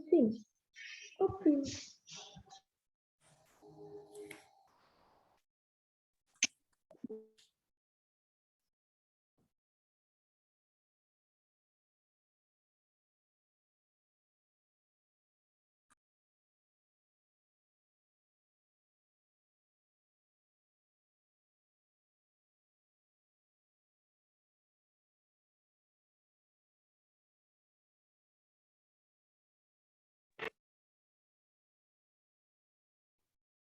Copy. Copy.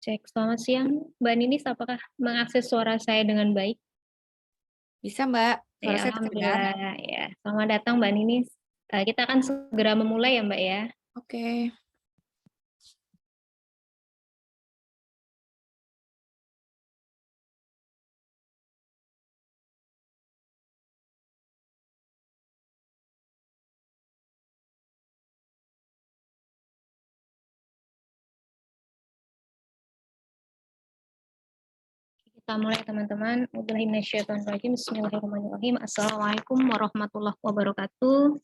Cek, selamat siang Mbak Ninis, apakah mengakses suara saya dengan baik? Bisa, Mbak. Suara Ya, saya terdengar? alhamdulillah. Ya, selamat datang Mbak Ninis. Kita akan segera memulai ya Mbak ya. Oke. Kita mulai teman-teman. Bismillahirrahmanirrahim. Assalamualaikum warahmatullahi wabarakatuh.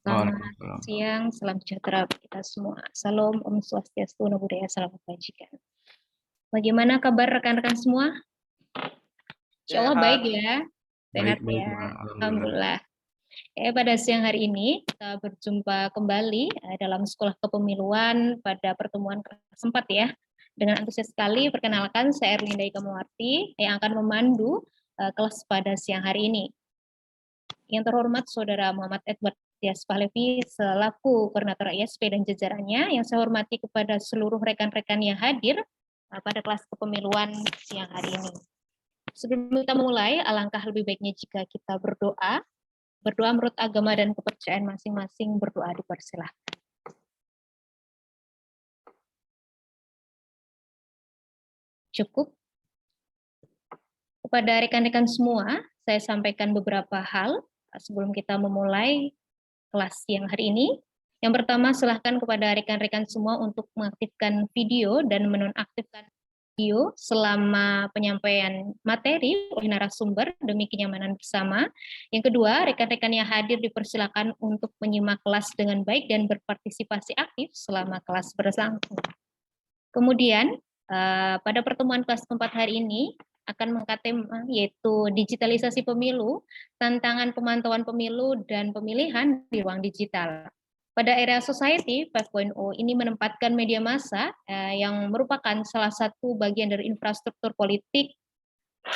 Selamat siang, salam sejahtera kita semua. Salam Om Swastiastu, Namo Buddhaya, salam kebajikan. Bagaimana kabar rekan-rekan semua? Insya Allah baik ya. Sehat ya. Alhamdulillah. Pada siang hari ini kita berjumpa kembali dalam Sekolah Kepemiluan pada pertemuan keempat ya. Dengan antusias sekali, perkenalkan saya Erlinda Ikamuwarti yang akan memandu kelas pada siang hari ini. Yang terhormat Saudara Muhammad Edward Tias Pahlevi selaku Koordinator ISP dan jajarannya, yang saya hormati kepada seluruh rekan-rekan yang hadir pada kelas kepemiluan siang hari ini. Sebelum kita mulai, alangkah lebih baiknya jika kita berdoa. Berdoa menurut agama dan kepercayaan masing-masing, berdoa dipersilahkan. Cukup. Kepada rekan-rekan semua, saya sampaikan beberapa hal sebelum kita memulai kelas siang hari ini. Yang pertama, silahkan kepada rekan-rekan semua untuk mengaktifkan video dan menonaktifkan video selama penyampaian materi oleh narasumber demi kenyamanan bersama. Yang kedua, rekan-rekan yang hadir dipersilakan untuk menyimak kelas dengan baik dan berpartisipasi aktif selama kelas berlangsung. Kemudian, pada pertemuan kelas keempat hari ini akan mengangkat tema yaitu digitalisasi pemilu, tantangan pemantauan pemilu dan pemilihan di ruang digital. Pada era society 5.0 ini menempatkan media massa yang merupakan salah satu bagian dari infrastruktur politik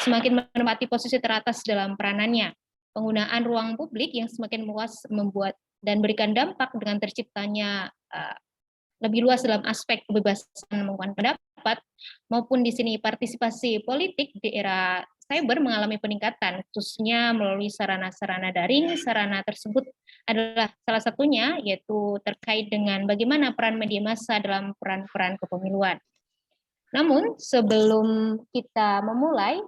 semakin menempati posisi teratas dalam peranannya. Penggunaan ruang publik yang semakin luas membuat dan berikan dampak dengan terciptanya lebih luas dalam aspek kebebasan mengungkapkan pendapat maupun di sini partisipasi politik di era cyber mengalami peningkatan, khususnya melalui sarana-sarana daring. Sarana tersebut adalah salah satunya yaitu terkait dengan bagaimana peran media massa dalam peran-peran kepemiluan. Namun sebelum kita memulai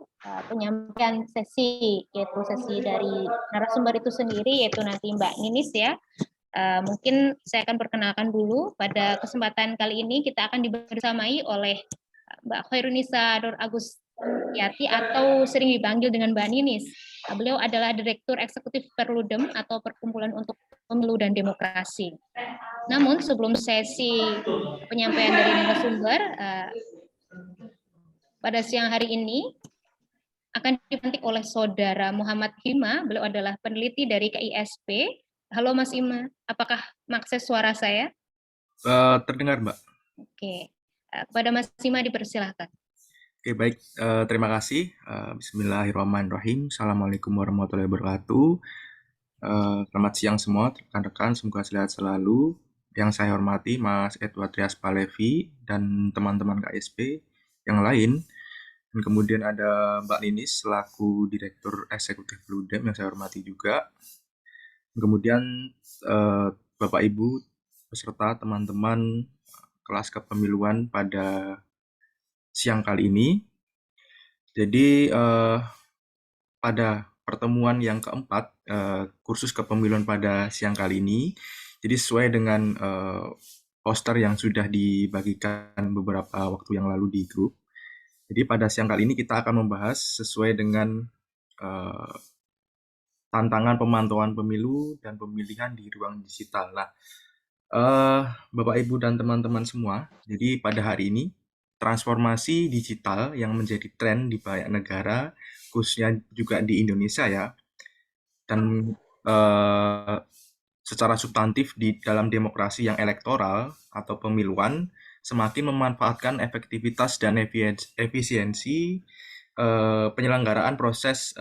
penyampaian sesi, yaitu sesi dari narasumber itu sendiri, yaitu nanti Mbak Ninis ya, mungkin saya akan perkenalkan dulu. Pada kesempatan kali ini kita akan dibersamai oleh Mbak Khairunisa Nur Agustiati atau sering dipanggil dengan Mbak Ninis. Beliau adalah Direktur Eksekutif Perludem atau Perkumpulan untuk Pemilu dan Demokrasi. Namun sebelum sesi penyampaian dari narasumber, pada siang hari ini akan dipantik oleh Saudara Muhammad Hima. Beliau adalah peneliti dari KISP. Halo Mas Ima, apakah mengakses suara saya? Terdengar, Mbak. Oke, kepada Mas Ima dipersilahkan. Oke, baik. Terima kasih. Bismillahirrahmanirrahim. Assalamualaikum warahmatullahi wabarakatuh. Selamat siang semua, rekan-rekan. Semoga sehat selalu. Yang saya hormati Mas Edward Tias Pahlevi dan teman-teman KSP yang lain. Dan kemudian ada Mbak Ninis selaku Direktur Eksekutif Perludem yang saya hormati juga. Kemudian Bapak Ibu beserta teman-teman kelas kepemiluan pada siang kali ini. Jadi pada pertemuan yang keempat kursus kepemiluan pada siang kali ini, jadi sesuai dengan poster yang sudah dibagikan beberapa waktu yang lalu di grup. Jadi pada siang kali ini kita akan membahas sesuai dengan tantangan pemantauan pemilu dan pemilihan di ruang digital. Nah, Bapak, Ibu, dan teman-teman semua, jadi pada hari ini, transformasi digital yang menjadi tren di banyak negara, khususnya juga di Indonesia ya, dan secara substantif di dalam demokrasi yang elektoral atau pemiluan, semakin memanfaatkan efektivitas dan efisiensi penyelenggaraan proses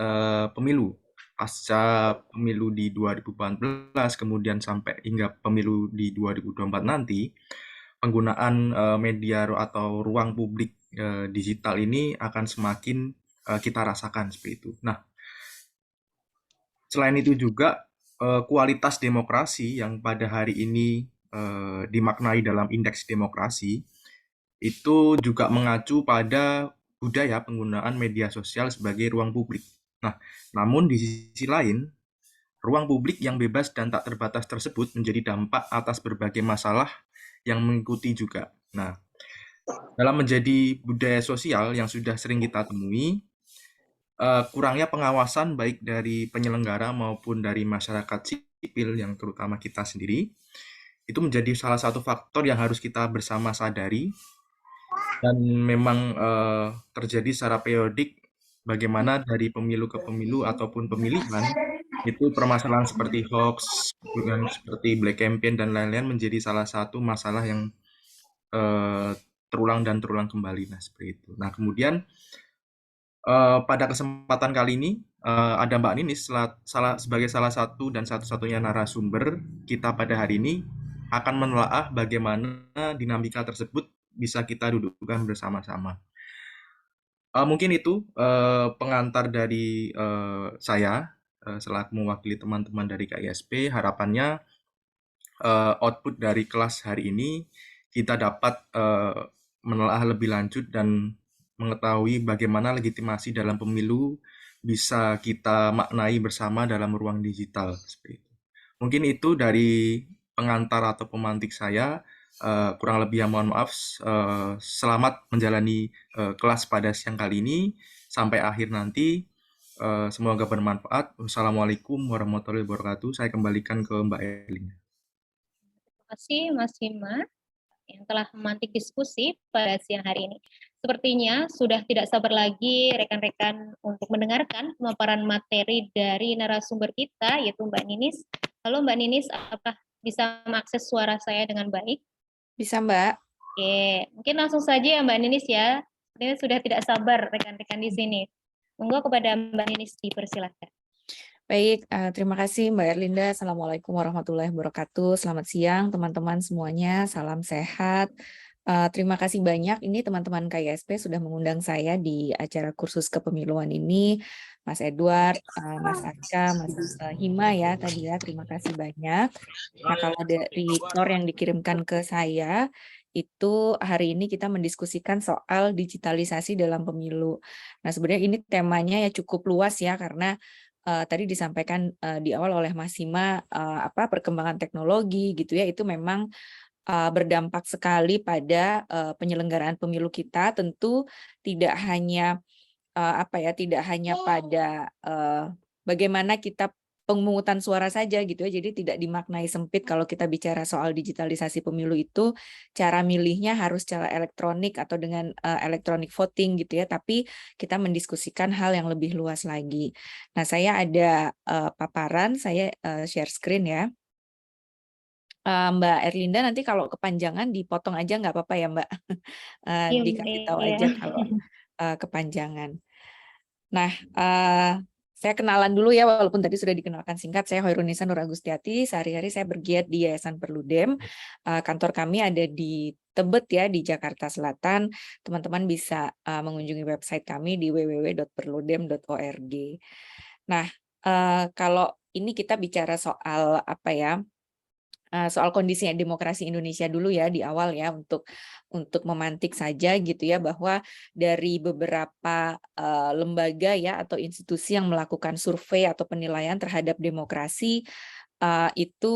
pemilu pasca pemilu di 2014 kemudian sampai hingga pemilu di 2024 nanti, penggunaan media atau ruang publik digital ini akan semakin kita rasakan seperti itu. Nah, selain itu juga kualitas demokrasi yang pada hari ini dimaknai dalam indeks demokrasi itu juga mengacu pada budaya penggunaan media sosial sebagai ruang publik. Nah, namun di sisi lain, ruang publik yang bebas dan tak terbatas tersebut menjadi dampak atas berbagai masalah yang mengikuti juga. Nah, dalam menjadi budaya sosial yang sudah sering kita temui, kurangnya pengawasan baik dari penyelenggara maupun dari masyarakat sipil yang terutama kita sendiri, itu menjadi salah satu faktor yang harus kita bersama sadari dan memang terjadi secara periodik bagaimana dari pemilu ke pemilu ataupun pemilihan itu permasalahan seperti hoax, seperti black campaign dan lain-lain menjadi salah satu masalah yang terulang dan terulang kembali. Nah, seperti itu. Nah, kemudian pada kesempatan kali ini ada Mbak Ninis sebagai salah satu dan satu-satunya narasumber kita pada hari ini akan menelaah bagaimana dinamika tersebut bisa kita dudukkan bersama-sama. Mungkin itu pengantar dari saya selaku mewakili teman-teman dari KISP. Harapannya output dari kelas hari ini kita dapat menelaah lebih lanjut dan mengetahui bagaimana legitimasi dalam pemilu bisa kita maknai bersama dalam ruang digital seperti itu. Mungkin itu dari pengantar atau pemantik saya. Kurang lebih mohon maaf. Selamat menjalani kelas pada siang kali ini sampai akhir nanti. Semoga bermanfaat. Wassalamualaikum warahmatullahi wabarakatuh. Saya kembalikan ke Mbak Elina. Terima kasih Mas Hima yang telah memantik diskusi pada siang hari ini. Sepertinya sudah tidak sabar lagi rekan-rekan untuk mendengarkan pemaparan materi dari narasumber kita, yaitu Mbak Ninis. Halo Mbak Ninis, apakah bisa mengakses suara saya dengan baik? Bisa, Mbak. Oke, mungkin langsung saja ya Mbak Ninis ya. Ini sudah tidak sabar rekan-rekan di sini. Monggo kepada Mbak Ninis dipersilakan. Baik, terima kasih Mbak Erlinda. Assalamualaikum warahmatullahi wabarakatuh. Selamat siang teman-teman semuanya. Salam sehat. Terima kasih banyak. Ini teman-teman KISP sudah mengundang saya di acara kursus kepemiluan ini. Mas Edward, Mas Arka, Mas Hima ya tadi ya. Terima kasih banyak. Nah, kalau dari tor yang dikirimkan ke saya, itu hari ini kita mendiskusikan soal digitalisasi dalam pemilu. Nah, sebenarnya ini temanya ya cukup luas ya, karena tadi disampaikan di awal oleh Mas Hima, perkembangan teknologi gitu ya, itu memang berdampak sekali pada penyelenggaraan pemilu kita. Tentu tidak hanya tidak hanya pada bagaimana kita pemungutan suara saja gitu ya, jadi tidak dimaknai sempit kalau kita bicara soal digitalisasi pemilu itu cara milihnya harus secara elektronik atau dengan electronic voting gitu ya, tapi kita mendiskusikan hal yang lebih luas lagi. Nah, saya ada paparan, saya share screen ya. Mbak Erlinda nanti kalau kepanjangan dipotong aja nggak apa-apa ya Mbak, dikasih tahu aja kalau kepanjangan. Nah, saya kenalan dulu ya, walaupun tadi sudah dikenalkan singkat. Saya Hoirunisa Nur Agustiati, sehari-hari saya bergiat di Yayasan Perludem. Kantor kami ada di Tebet ya, di Jakarta Selatan. Teman-teman bisa mengunjungi website kami di www.perludem.org. Nah, kalau ini kita bicara soal soal kondisi demokrasi Indonesia dulu ya di awal ya, untuk memantik saja gitu ya, bahwa dari beberapa lembaga ya atau institusi yang melakukan survei atau penilaian terhadap demokrasi, itu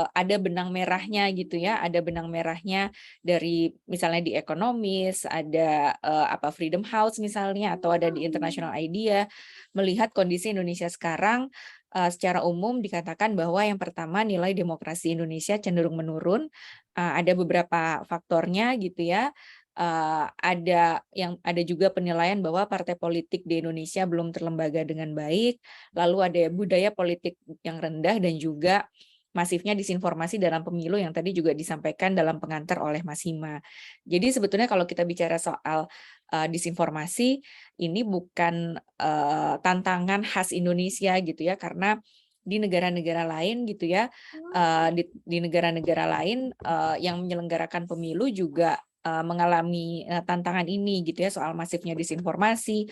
ada benang merahnya gitu ya, ada benang merahnya dari misalnya di Economist, ada Freedom House misalnya, atau ada di International IDEA, melihat kondisi Indonesia sekarang secara umum dikatakan bahwa yang pertama nilai demokrasi Indonesia cenderung menurun. Ada beberapa faktornya gitu ya. Ada juga penilaian bahwa partai politik di Indonesia belum terlembaga dengan baik. Lalu ada budaya politik yang rendah dan juga masifnya disinformasi dalam pemilu yang tadi juga disampaikan dalam pengantar oleh Mas Hima. Jadi sebetulnya kalau kita bicara soal disinformasi, ini bukan tantangan khas Indonesia gitu ya, karena di negara-negara lain gitu ya, di negara-negara lain yang menyelenggarakan pemilu juga mengalami tantangan ini gitu ya, soal masifnya disinformasi.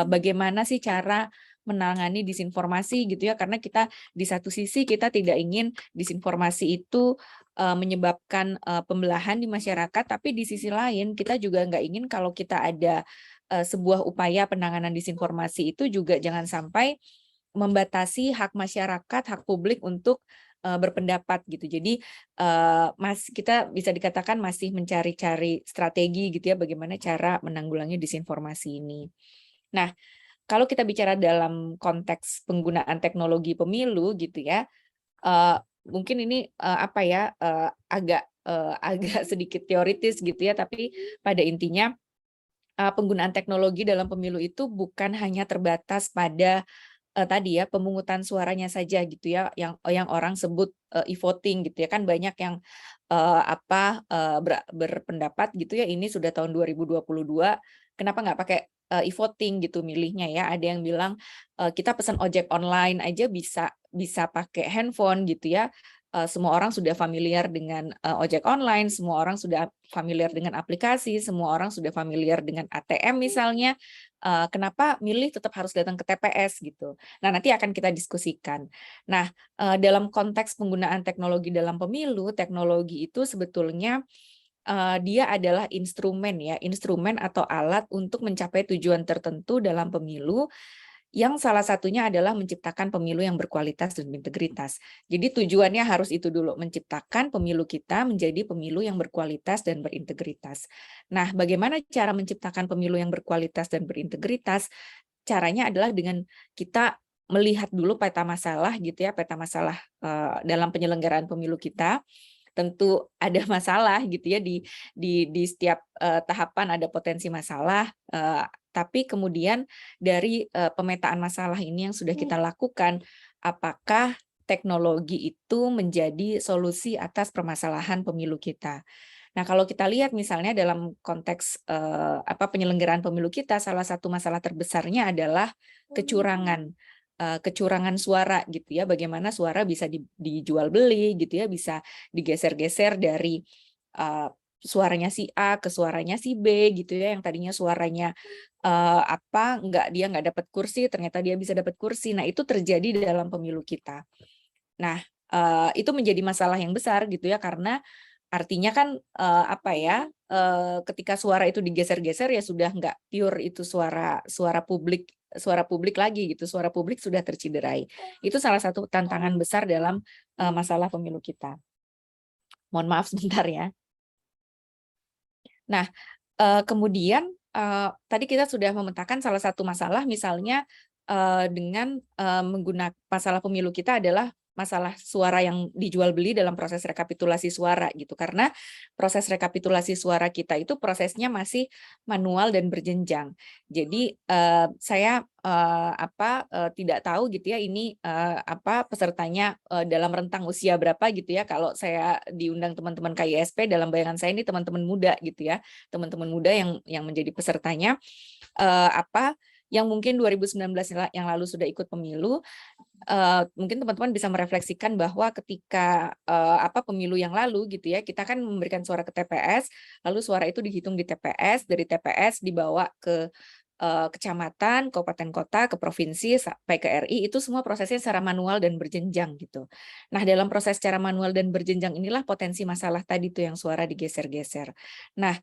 Bagaimana sih cara menangani disinformasi gitu ya, karena kita di satu sisi kita tidak ingin disinformasi itu menyebabkan pembelahan di masyarakat, tapi di sisi lain kita juga nggak ingin kalau kita ada sebuah upaya penanganan disinformasi itu juga jangan sampai membatasi hak masyarakat, hak publik untuk berpendapat gitu. Jadi kita bisa dikatakan masih mencari-cari strategi gitu ya, bagaimana cara menanggulangi disinformasi ini. Nah, kalau kita bicara dalam konteks penggunaan teknologi pemilu gitu ya, mungkin ini agak sedikit teoritis gitu ya, tapi pada intinya penggunaan teknologi dalam pemilu itu bukan hanya terbatas pada tadi ya pemungutan suaranya saja gitu ya, yang orang sebut e-voting gitu ya, kan banyak yang berpendapat gitu ya, ini sudah tahun 2022 kenapa nggak pakai e-voting gitu milihnya ya. Ada yang bilang kita pesan ojek online aja bisa pakai handphone gitu ya. Semua orang sudah familiar dengan ojek online, semua orang sudah familiar dengan aplikasi, semua orang sudah familiar dengan ATM misalnya. Kenapa milih tetap harus datang ke TPS gitu. Nah, nanti akan kita diskusikan. Nah, dalam konteks penggunaan teknologi dalam pemilu, teknologi itu sebetulnya dia adalah instrumen atau alat untuk mencapai tujuan tertentu dalam pemilu, yang salah satunya adalah menciptakan pemilu yang berkualitas dan berintegritas. Jadi tujuannya harus itu dulu, menciptakan pemilu kita menjadi pemilu yang berkualitas dan berintegritas. Nah, bagaimana cara menciptakan pemilu yang berkualitas dan berintegritas? Caranya adalah dengan kita melihat dulu peta masalah gitu ya, peta masalah dalam penyelenggaraan pemilu kita. Tentu ada masalah gitu ya, di setiap tahapan ada potensi masalah, tapi kemudian dari pemetaan masalah ini yang sudah kita lakukan, apakah teknologi itu menjadi solusi atas permasalahan pemilu kita. Nah, kalau kita lihat misalnya dalam konteks penyelenggaraan pemilu kita, salah satu masalah terbesarnya adalah kecurangan. Kecurangan suara gitu ya, bagaimana suara bisa dijual beli gitu ya, bisa digeser-geser dari suaranya si A ke suaranya si B gitu ya, yang tadinya suaranya dia nggak dapat kursi, ternyata dia bisa dapat kursi. Nah, itu terjadi di dalam pemilu kita. Nah, itu menjadi masalah yang besar gitu ya, karena artinya kan ketika suara itu digeser-geser ya sudah nggak pure itu suara publik lagi gitu, suara publik sudah terciderai. Itu salah satu tantangan besar dalam masalah pemilu kita. Mohon maaf sebentar ya. Nah, kemudian tadi kita sudah memetakan salah satu masalah misalnya dengan menggunakan masalah pemilu kita adalah masalah suara yang dijual beli dalam proses rekapitulasi suara gitu, karena proses rekapitulasi suara kita itu prosesnya masih manual dan berjenjang. Jadi saya tidak tahu gitu ya ini pesertanya dalam rentang usia berapa gitu ya. Kalau saya diundang teman-teman KISP, dalam bayangan saya ini teman-teman muda gitu ya, teman-teman muda yang menjadi pesertanya yang mungkin 2019 yang lalu sudah ikut pemilu. Mungkin teman-teman bisa merefleksikan bahwa ketika pemilu yang lalu gitu ya, kita kan memberikan suara ke TPS, lalu suara itu dihitung di TPS, dari TPS dibawa ke kecamatan, kabupaten kota, ke provinsi, sampai ke RI, itu semua prosesnya secara manual dan berjenjang gitu. Nah, dalam proses secara manual dan berjenjang inilah potensi masalah tadi tuh yang suara digeser-geser. Nah,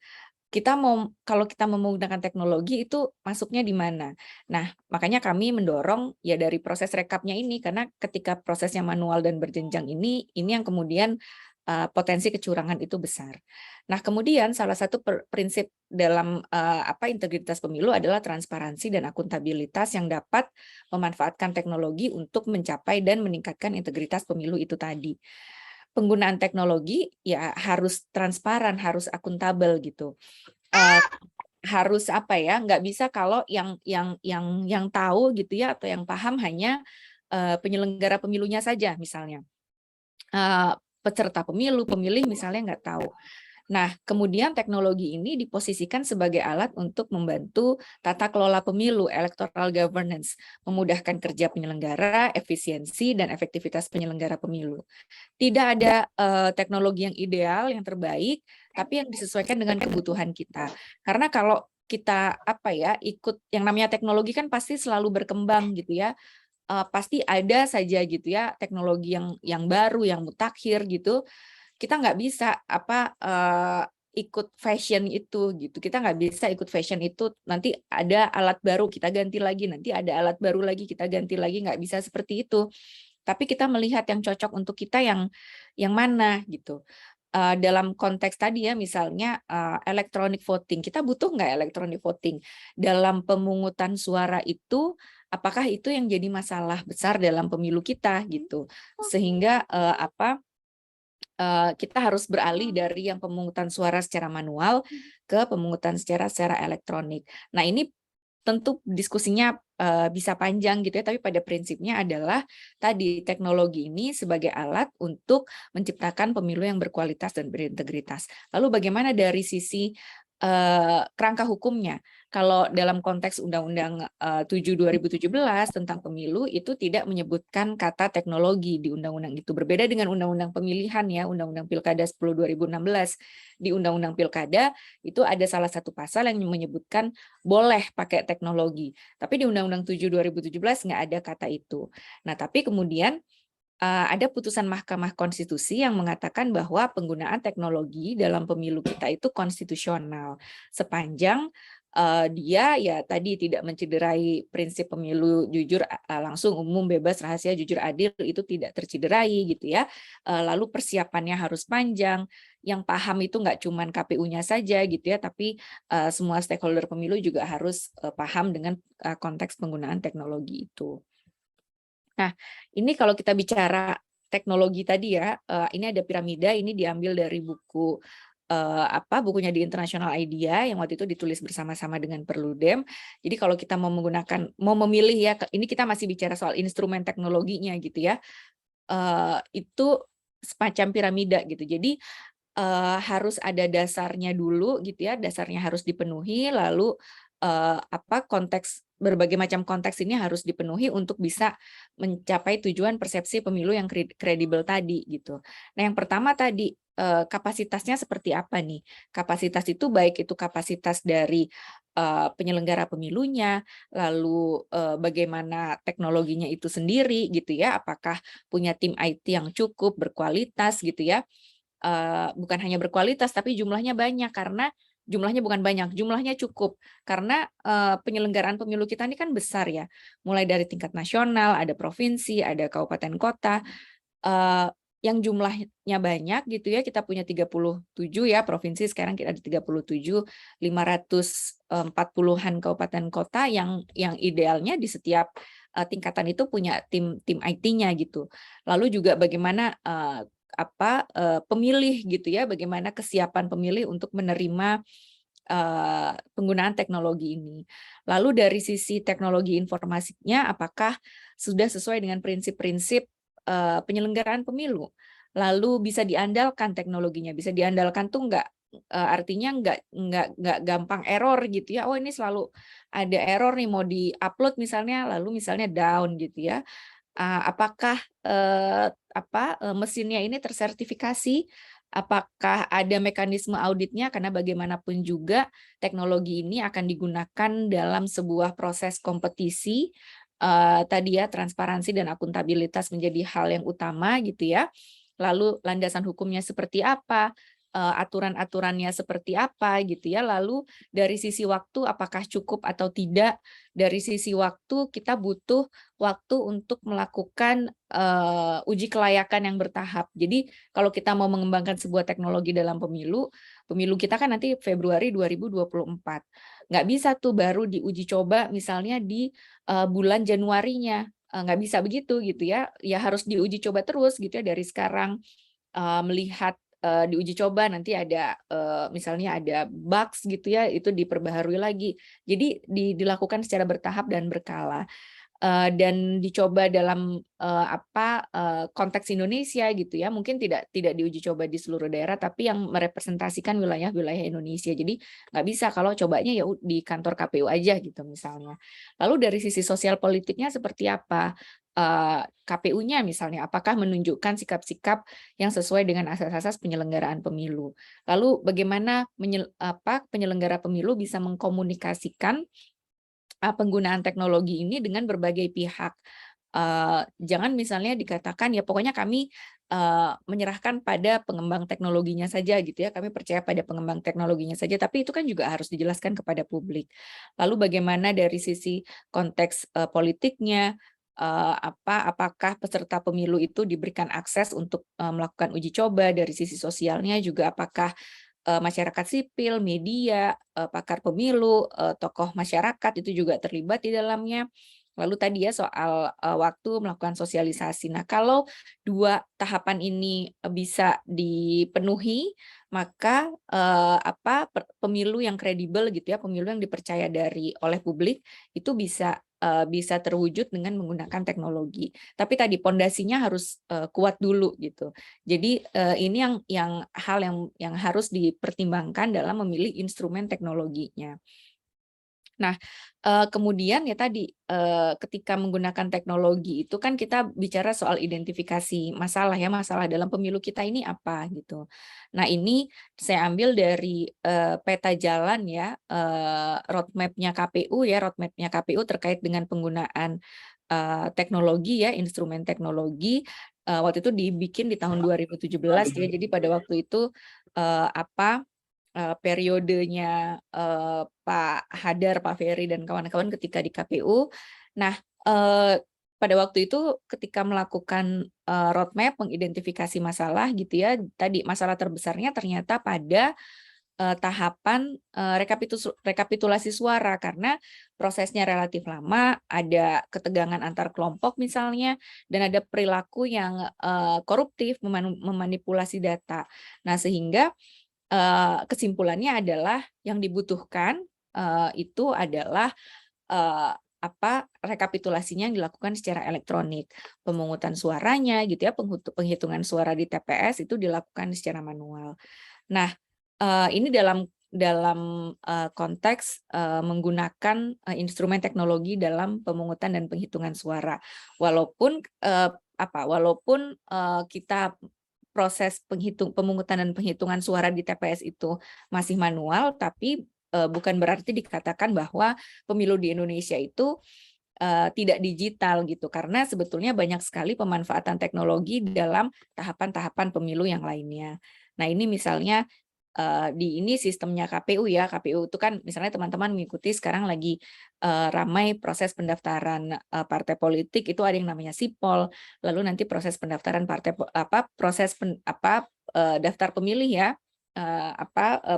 kalau kita mau menggunakan teknologi itu masuknya di mana? Nah, makanya kami mendorong ya dari proses rekapnya ini, karena ketika prosesnya manual dan berjenjang ini yang kemudian potensi kecurangan itu besar. Nah, kemudian salah satu prinsip dalam integritas pemilu adalah transparansi dan akuntabilitas yang dapat memanfaatkan teknologi untuk mencapai dan meningkatkan integritas pemilu itu tadi. Penggunaan teknologi ya harus transparan, harus akuntabel gitu. Harus nggak bisa kalau yang tahu gitu ya atau yang paham hanya penyelenggara pemilunya saja misalnya. Peserta pemilu, pemilih misalnya nggak tahu. Nah, kemudian teknologi ini diposisikan sebagai alat untuk membantu tata kelola pemilu, electoral governance, memudahkan kerja penyelenggara, efisiensi, dan efektivitas penyelenggara pemilu. Tidak ada teknologi yang ideal, yang terbaik, tapi yang disesuaikan dengan kebutuhan kita. Karena kalau kita ikut yang namanya teknologi kan pasti selalu berkembang gitu ya. Pasti ada saja gitu ya teknologi yang baru, yang mutakhir gitu. Kita nggak bisa ikut fashion itu gitu. Kita nggak bisa ikut fashion itu, nanti ada alat baru kita ganti lagi, nanti ada alat baru lagi kita ganti lagi, nggak bisa seperti itu. Tapi kita melihat yang cocok untuk kita yang mana gitu. Dalam konteks tadi ya misalnya electronic voting, kita butuh nggak electronic voting? Dalam pemungutan suara itu, apakah itu yang jadi masalah besar dalam pemilu kita gitu? Sehingga kita harus beralih dari yang pemungutan suara secara manual ke pemungutan secara elektronik. Nah, ini tentu diskusinya bisa panjang gitu ya, tapi pada prinsipnya adalah tadi teknologi ini sebagai alat untuk menciptakan pemilu yang berkualitas dan berintegritas. Lalu bagaimana dari sisi kerangka hukumnya? Kalau dalam konteks Undang-Undang 7 2017 tentang pemilu itu tidak menyebutkan kata teknologi di undang-undang itu. Berbeda dengan Undang-Undang Pemilihan ya, Undang-Undang Pilkada 10 2016. Di Undang-Undang Pilkada itu ada salah satu pasal yang menyebutkan boleh pakai teknologi. Tapi di Undang-Undang 7 2017 nggak ada kata itu. Nah, tapi kemudian ada putusan Mahkamah Konstitusi yang mengatakan bahwa penggunaan teknologi dalam pemilu kita itu konstitusional sepanjang dia ya tadi tidak mencederai prinsip pemilu jujur, langsung, umum, bebas, rahasia, jujur, adil, itu tidak tercederai gitu ya. Lalu persiapannya harus panjang, yang paham itu nggak cuma KPU-nya saja gitu ya, tapi semua stakeholder pemilu juga harus paham dengan konteks penggunaan teknologi itu. Nah, ini kalau kita bicara teknologi tadi ya, ini ada piramida, ini diambil dari buku bukunya di International Idea yang waktu itu ditulis bersama-sama dengan Perludem. Jadi kalau kita mau memilih ya, ini kita masih bicara soal instrumen teknologinya gitu ya, itu semacam piramida gitu. Jadi harus ada dasarnya dulu gitu ya, dasarnya harus dipenuhi, lalu berbagai macam konteks ini harus dipenuhi untuk bisa mencapai tujuan persepsi pemilu yang kredibel tadi gitu. Nah, yang pertama tadi kapasitasnya seperti apa nih? Kapasitas itu baik itu kapasitas dari penyelenggara pemilunya, lalu bagaimana teknologinya itu sendiri gitu ya, apakah punya tim IT yang cukup berkualitas gitu ya. Bukan hanya berkualitas tapi jumlahnya banyak, karena jumlahnya bukan banyak, jumlahnya cukup. Karena penyelenggaraan pemilu kita ini kan besar ya, mulai dari tingkat nasional, ada provinsi, ada kabupaten kota, yang jumlahnya banyak gitu ya, kita punya 37 ya provinsi, sekarang kita ada 37, 540-an kabupaten kota yang idealnya di setiap tingkatan itu punya tim IT-nya gitu. Lalu juga bagaimana pemilih gitu ya, bagaimana kesiapan pemilih untuk menerima penggunaan teknologi ini. Lalu dari sisi teknologi informasinya, apakah sudah sesuai dengan prinsip-prinsip penyelenggaraan pemilu? Lalu bisa diandalkan teknologinya, bisa diandalkan tuh artinya nggak gampang error gitu ya. Oh, ini selalu ada error nih, mau di-upload misalnya, lalu misalnya down gitu ya. Apakah mesinnya ini tersertifikasi? Apakah ada mekanisme auditnya? Karena bagaimanapun juga teknologi ini akan digunakan dalam sebuah proses kompetisi. Tadi ya, transparansi dan akuntabilitas menjadi hal yang utama gitu ya. Lalu landasan hukumnya seperti apa? aturan-aturannya seperti apa gitu ya. Lalu dari sisi waktu apakah cukup atau tidak? Dari sisi waktu kita butuh waktu untuk melakukan uji kelayakan yang bertahap. Jadi kalau kita mau mengembangkan sebuah teknologi dalam pemilu kita kan nanti Februari 2024. Nggak bisa tuh baru diuji coba misalnya di bulan Januarinya. Nggak bisa begitu gitu ya. Ya harus diuji coba terus gitu ya dari sekarang. Melihat diuji coba nanti ada misalnya ada bugs gitu ya, itu diperbaharui lagi. Jadi dilakukan secara bertahap dan berkala. Dan dicoba dalam konteks Indonesia gitu ya, mungkin tidak diuji coba di seluruh daerah, tapi yang merepresentasikan wilayah-wilayah Indonesia. Jadi nggak bisa kalau cobanya ya di kantor KPU aja gitu misalnya. Lalu dari sisi sosial politiknya seperti apa? KPU-nya misalnya, apakah menunjukkan sikap-sikap yang sesuai dengan asas-asas penyelenggaraan pemilu. Lalu bagaimana penyelenggara pemilu bisa mengkomunikasikan penggunaan teknologi ini dengan berbagai pihak. Jangan misalnya dikatakan ya pokoknya kami menyerahkan pada pengembang teknologinya saja gitu ya, kami percaya pada pengembang teknologinya saja, tapi itu kan juga harus dijelaskan kepada publik. Lalu bagaimana dari sisi konteks politiknya, apakah peserta pemilu itu diberikan akses untuk melakukan uji coba, dari sisi sosialnya juga apakah masyarakat sipil, media, pakar pemilu, tokoh masyarakat itu juga terlibat di dalamnya. Lalu tadi ya soal waktu melakukan sosialisasi. Nah, kalau 2 tahapan ini bisa dipenuhi, maka pemilu yang kredibel gitu ya, pemilu yang dipercaya oleh publik itu bisa terwujud dengan menggunakan teknologi. Tapi tadi pondasinya harus kuat dulu gitu. Jadi ini hal yang harus dipertimbangkan dalam memilih instrumen teknologinya. Nah, kemudian ya tadi, ketika menggunakan teknologi itu kan kita bicara soal identifikasi masalah ya, masalah dalam pemilu kita ini apa gitu. Nah ini saya ambil dari peta jalan ya, roadmap-nya KPU terkait dengan penggunaan teknologi ya, instrumen teknologi, waktu itu dibikin di tahun 2017 ya, jadi pada waktu itu periodenya Pak Hadar, Pak Ferry, dan kawan-kawan ketika di KPU. Nah, pada waktu itu ketika melakukan roadmap mengidentifikasi masalah gitu ya, tadi masalah terbesarnya ternyata pada tahapan rekapitulasi suara karena prosesnya relatif lama, ada ketegangan antar kelompok misalnya, dan ada perilaku yang koruptif memanipulasi data. Nah, sehingga kesimpulannya adalah yang dibutuhkan itu adalah rekapitulasinya yang dilakukan secara elektronik, pemungutan suaranya gitu ya, penghitungan suara di TPS itu dilakukan secara manual. Nah, ini dalam konteks menggunakan instrumen teknologi dalam pemungutan dan penghitungan suara. Walaupun kita proses pemungutan dan penghitungan suara di TPS itu masih manual, tapi bukan berarti dikatakan bahwa pemilu di Indonesia itu tidak digital gitu, karena sebetulnya banyak sekali pemanfaatan teknologi dalam tahapan-tahapan pemilu yang lainnya. Nah ini misalnya di ini sistemnya KPU ya, KPU itu kan misalnya teman-teman mengikuti sekarang lagi ramai proses pendaftaran partai politik, itu ada yang namanya Sipol, lalu nanti proses pendaftaran daftar pemilih ya,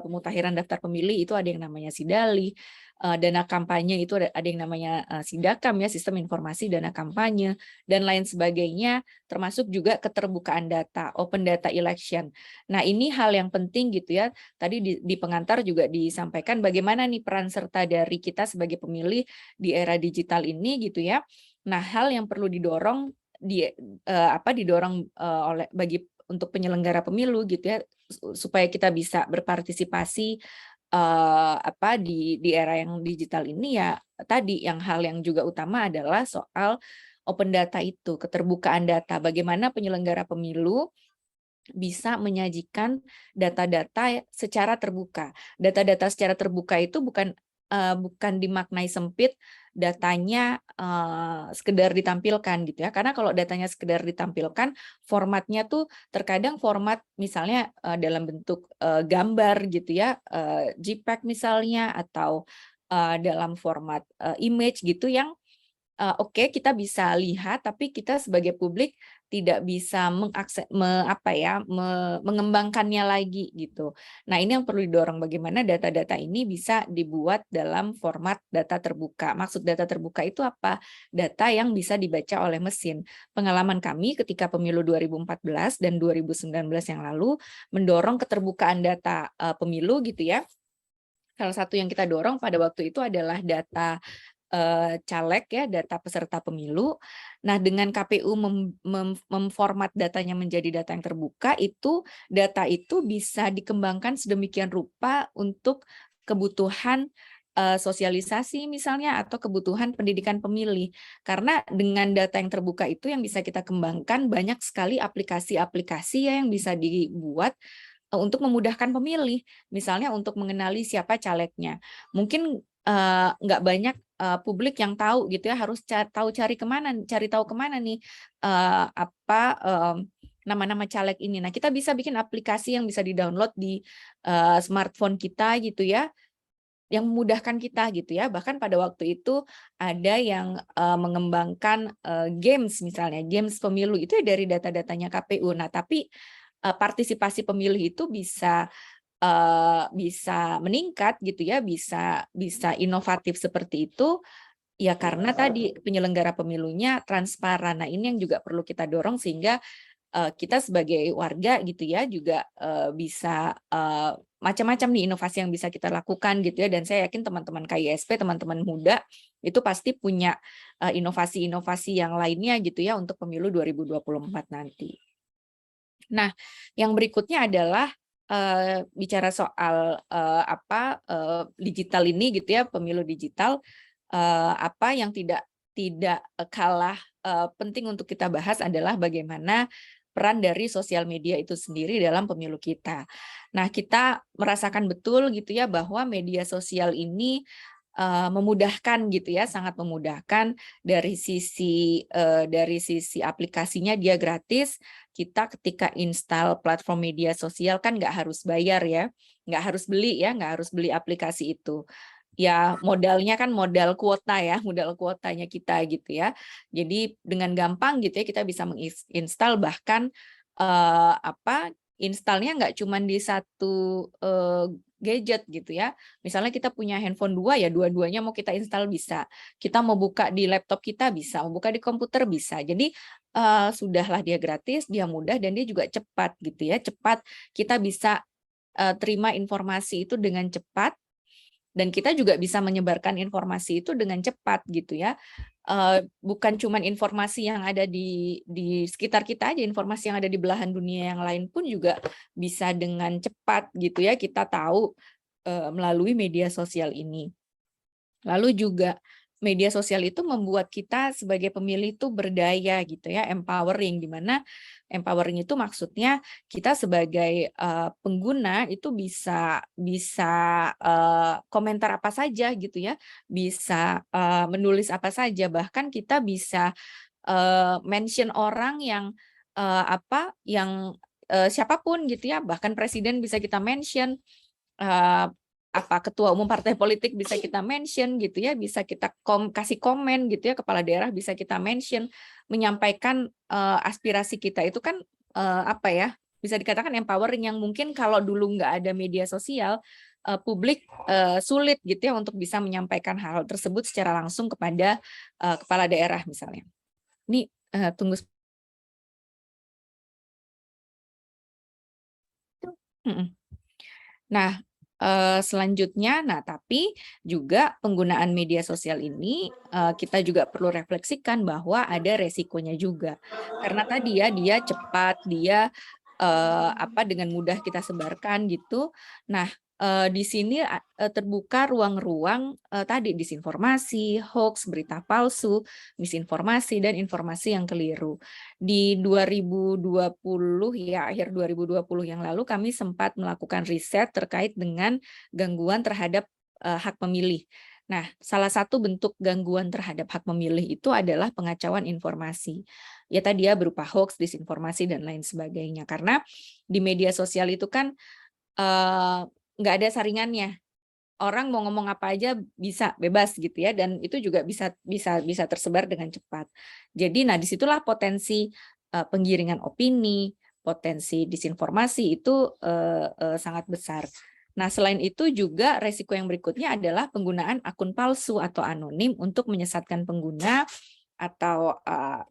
pemutakhiran daftar pemilih itu ada yang namanya Sidali, dana kampanye itu ada yang namanya Sidakam ya, sistem informasi dana kampanye, dan lain sebagainya, termasuk juga keterbukaan data, open data election. Nah ini hal yang penting gitu ya, tadi di pengantar juga disampaikan bagaimana nih peran serta dari kita sebagai pemilih di era digital ini gitu ya. Nah hal yang perlu didorong untuk penyelenggara pemilu gitu ya, supaya kita bisa berpartisipasi di era yang digital ini ya, tadi hal yang juga utama adalah soal open data itu, keterbukaan data, bagaimana penyelenggara pemilu bisa menyajikan data-data secara terbuka. Data-data secara terbuka itu bukan bukan dimaknai sempit datanya sekedar ditampilkan gitu ya. Karena kalau datanya sekedar ditampilkan, formatnya tuh terkadang format misalnya dalam bentuk gambar gitu ya, JPEG misalnya, atau dalam format image gitu yang oke, kita bisa lihat, tapi kita sebagai publik tidak bisa mengembangkannya lagi gitu. Nah, ini yang perlu didorong, bagaimana data-data ini bisa dibuat dalam format data terbuka. Maksud data terbuka itu apa? Data yang bisa dibaca oleh mesin. Pengalaman kami ketika pemilu 2014 dan 2019 yang lalu mendorong keterbukaan data pemilu gitu ya. Salah satu yang kita dorong pada waktu itu adalah data caleg ya, data peserta pemilu. Nah, dengan KPU memformat datanya menjadi data yang terbuka, data itu bisa dikembangkan sedemikian rupa untuk kebutuhan sosialisasi misalnya, atau kebutuhan pendidikan pemilih. Karena dengan data yang terbuka itu yang bisa kita kembangkan, banyak sekali aplikasi-aplikasi ya yang bisa dibuat untuk memudahkan pemilih. Misalnya untuk mengenali siapa calegnya. Mungkin nggak banyak publik yang tahu gitu ya, harus cari tahu kemana nih nama-nama caleg ini. Nah, kita bisa bikin aplikasi yang bisa di-download di smartphone kita gitu ya, yang memudahkan kita gitu ya. Bahkan pada waktu itu ada yang mengembangkan games misalnya, games pemilu itu ya dari data-datanya KPU. Nah, tapi partisipasi pemilih itu bisa meningkat gitu ya, bisa inovatif seperti itu ya, karena tadi penyelenggara pemilunya transparan. Nah, ini yang juga perlu kita dorong sehingga kita sebagai warga gitu ya juga bisa macam-macam nih inovasi yang bisa kita lakukan gitu ya. Dan saya yakin teman-teman KISP, teman-teman muda itu pasti punya inovasi-inovasi yang lainnya gitu ya untuk pemilu 2024 nanti. Nah, yang berikutnya adalah bicara soal digital ini gitu ya, pemilu digital, apa yang tidak kalah penting untuk kita bahas adalah bagaimana peran dari sosial media itu sendiri dalam pemilu kita. Nah, kita merasakan betul gitu ya bahwa media sosial ini memudahkan gitu ya, sangat memudahkan dari sisi aplikasinya, dia gratis. Kita ketika install platform media sosial kan nggak harus bayar ya, nggak harus beli ya, nggak harus beli aplikasi itu. Ya modalnya kan modal kuota ya, modal kuotanya kita gitu ya. Jadi dengan gampang gitu ya kita bisa menginstal, bahkan installnya nggak cuma di satu gadget gitu ya. Misalnya kita punya handphone dua ya, dua-duanya mau kita install bisa. Kita mau buka di laptop kita bisa, mau buka di komputer bisa. Jadi sudahlah dia gratis, dia mudah, dan dia juga cepat gitu ya. Cepat, kita bisa terima informasi itu dengan cepat, dan kita juga bisa menyebarkan informasi itu dengan cepat gitu ya. Bukan cuma informasi yang ada di sekitar kita aja, informasi yang ada di belahan dunia yang lain pun juga bisa dengan cepat gitu ya kita tahu melalui media sosial ini. Lalu juga media sosial itu membuat kita sebagai pemilih itu berdaya gitu ya, empowering, di mana empowering itu maksudnya kita sebagai pengguna itu bisa komentar apa saja gitu ya, bisa menulis apa saja, bahkan kita bisa mention orang yang siapapun gitu ya, bahkan presiden bisa kita mention, ketua umum partai politik bisa kita mention gitu ya, bisa kita kasih komen gitu ya, kepala daerah bisa kita mention, menyampaikan aspirasi kita. Itu kan bisa dikatakan empowering, yang mungkin kalau dulu nggak ada media sosial, publik sulit gitu ya untuk bisa menyampaikan hal tersebut secara langsung kepada kepala daerah misalnya. Ini tunggu. Nah, selanjutnya, tapi juga penggunaan media sosial ini kita juga perlu refleksikan bahwa ada resikonya juga. Karena tadi ya, dia cepat, dia dengan mudah kita sebarkan gitu. Nah, di sini terbuka ruang-ruang tadi disinformasi, hoax, berita palsu, misinformasi, dan informasi yang keliru. Di 2020 ya, akhir 2020 yang lalu kami sempat melakukan riset terkait dengan gangguan terhadap hak memilih. Nah, salah satu bentuk gangguan terhadap hak memilih itu adalah pengacauan informasi. Ya tadi ya berupa hoax, disinformasi, dan lain sebagainya. Karena di media sosial itu kan nggak ada saringannya. Orang mau ngomong apa aja bisa bebas gitu ya, dan itu juga bisa tersebar dengan cepat. Jadi, nah disitulah potensi penggiringan opini, potensi disinformasi itu sangat besar. Nah, selain itu juga resiko yang berikutnya adalah penggunaan akun palsu atau anonim untuk menyesatkan pengguna atau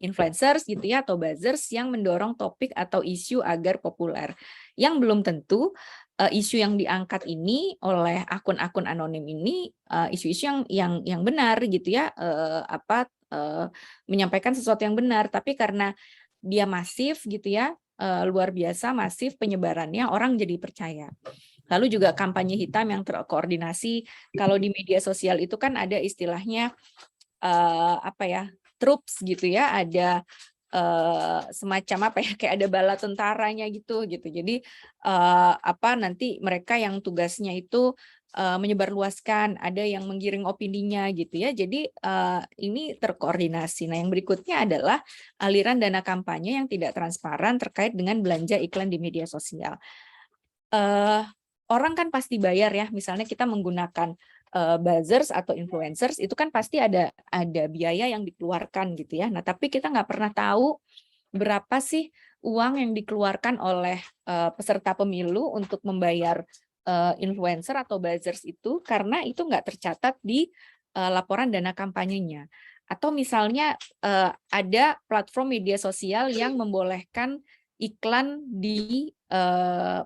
influencers gitu ya, atau buzzers yang mendorong topik atau isu agar populer. Yang belum tentu isu yang diangkat ini oleh akun-akun anonim ini isu-isu yang benar gitu ya, menyampaikan sesuatu yang benar, tapi karena dia masif gitu ya, luar biasa masif penyebarannya, orang jadi percaya. Lalu juga kampanye hitam yang terkoordinasi. Kalau di media sosial itu kan ada istilahnya troops gitu ya, ada semacam kayak ada bala tentaranya gitu. Jadi nanti mereka yang tugasnya itu menyebarluaskan, ada yang menggiring opininya gitu ya. Jadi ini terkoordinasi. Nah, yang berikutnya adalah aliran dana kampanye yang tidak transparan terkait dengan belanja iklan di media sosial. Orang kan pasti bayar ya, misalnya kita menggunakan buzzers atau influencers, itu kan pasti ada biaya yang dikeluarkan gitu ya. Nah, tapi kita nggak pernah tahu berapa sih uang yang dikeluarkan oleh peserta pemilu untuk membayar influencer atau buzzers itu, karena itu nggak tercatat di laporan dana kampanyenya. Atau misalnya ada platform media sosial yang membolehkan iklan di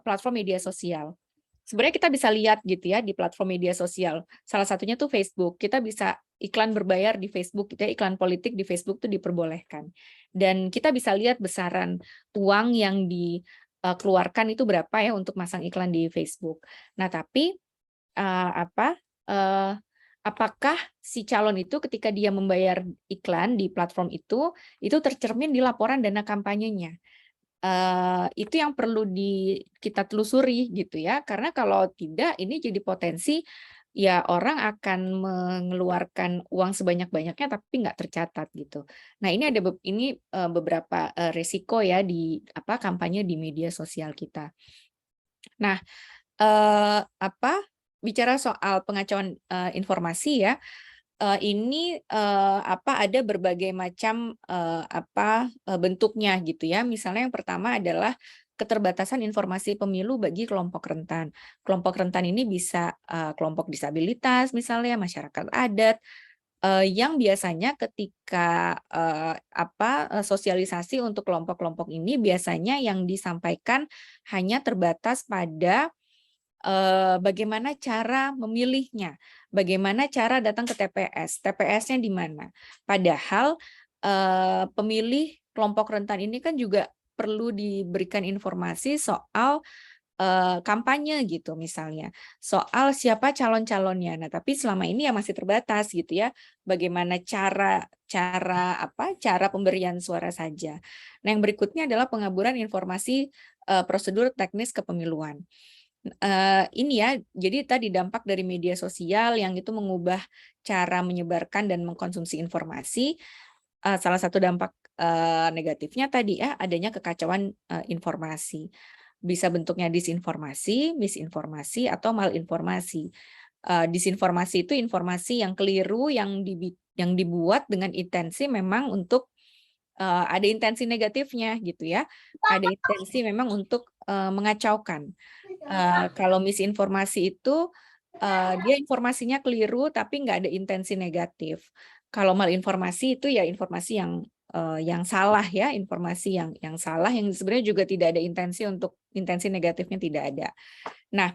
platform media sosial. Sebenarnya kita bisa lihat gitu ya di platform media sosial. Salah satunya tuh Facebook. Kita bisa iklan berbayar di Facebook, gitu ya, iklan politik di Facebook tuh diperbolehkan. Dan kita bisa lihat besaran uang yang dikeluarkan itu berapa ya untuk masang iklan di Facebook. Nah, tapi apakah si calon itu ketika dia membayar iklan di platform itu tercermin di laporan dana kampanyenya? Itu yang perlu kita telusuri gitu ya, karena kalau tidak ini jadi potensi ya orang akan mengeluarkan uang sebanyak-banyaknya tapi nggak tercatat gitu. Nah, ini ada beberapa resiko ya di kampanye di media sosial kita. Nah, bicara soal pengacauan informasi ya, ini ada berbagai macam bentuknya gitu ya. Misalnya yang pertama adalah keterbatasan informasi pemilu bagi kelompok rentan. Kelompok rentan ini bisa kelompok disabilitas misalnya, masyarakat adat, yang biasanya ketika sosialisasi untuk kelompok-kelompok ini biasanya yang disampaikan hanya terbatas pada bagaimana cara memilihnya, bagaimana cara datang ke TPS, TPS-nya di mana. Padahal pemilih kelompok rentan ini kan juga perlu diberikan informasi soal kampanye gitu misalnya, soal siapa calon-calonnya. Nah, tapi selama ini ya masih terbatas gitu ya, bagaimana cara pemberian suara saja. Nah, yang berikutnya adalah pengaburan informasi prosedur teknis kepemiluan. Ini ya, jadi tadi dampak dari media sosial yang itu mengubah cara menyebarkan dan mengkonsumsi informasi. Salah satu dampak negatifnya tadi ya, adanya kekacauan informasi. Bisa bentuknya disinformasi, misinformasi, atau malinformasi. Disinformasi itu informasi yang keliru yang dibuat dengan intensi memang untuk ada intensi negatifnya gitu ya, ada intensi memang untuk mengacaukan. Kalau misinformasi itu dia informasinya keliru tapi nggak ada intensi negatif. Kalau malinformasi itu ya informasi yang salah ya, informasi yang salah yang sebenarnya juga tidak ada intensi negatifnya tidak ada. Nah,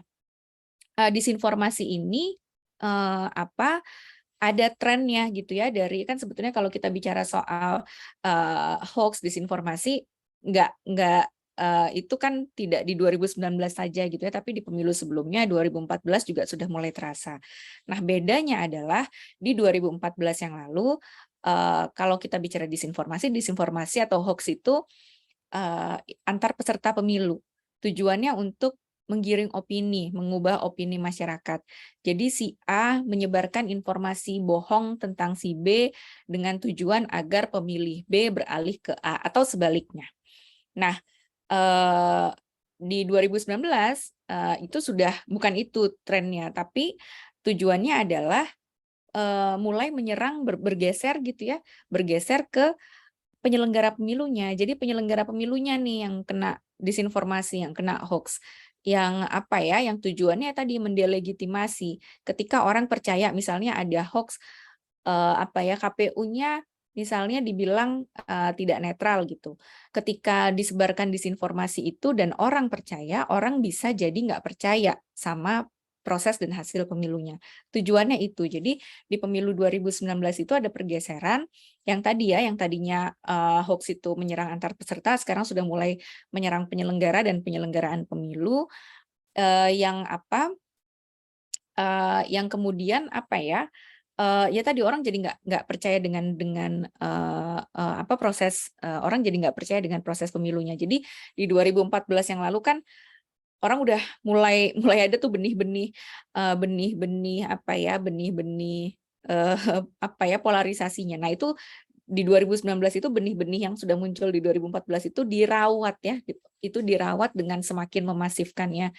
disinformasi ini ada trennya gitu ya, dari kan sebetulnya kalau kita bicara soal hoax, disinformasi nggak itu kan tidak di 2019 saja gitu ya, tapi di pemilu sebelumnya 2014 juga sudah mulai terasa. Nah, bedanya adalah di 2014 yang lalu kalau kita bicara disinformasi atau hoax itu antar peserta pemilu. Tujuannya untuk menggiring opini, mengubah opini masyarakat. Jadi si A menyebarkan informasi bohong tentang si B dengan tujuan agar pemilih B beralih ke A atau sebaliknya. Nah, di 2019 itu sudah bukan itu trennya, tapi tujuannya adalah mulai menyerang bergeser gitu ya, bergeser ke penyelenggara pemilunya. Jadi penyelenggara pemilunya nih yang kena disinformasi, yang kena hoax, yang apa ya, yang tujuannya tadi mendelegitimasi. Ketika orang percaya misalnya ada hoax apa ya, KPU-nya misalnya dibilang tidak netral gitu. Ketika disebarkan disinformasi itu dan orang percaya, orang bisa jadi nggak percaya sama proses dan hasil pemilunya. Tujuannya itu. Jadi di pemilu 2019 itu ada pergeseran yang tadi ya, yang tadinya hoax itu menyerang antar peserta, sekarang sudah mulai menyerang penyelenggara dan penyelenggaraan pemilu yang apa? Yang kemudian apa ya? Ya tadi orang jadi nggak percaya dengan apa proses orang jadi nggak percaya dengan proses pemilunya. Jadi di 2014 yang lalu kan orang udah mulai ada tuh benih-benih apa ya, benih-benih apa ya, polarisasinya. Nah, itu di 2019 itu benih-benih yang sudah muncul di 2014 itu dirawat ya, itu dirawat dengan semakin memasifkannya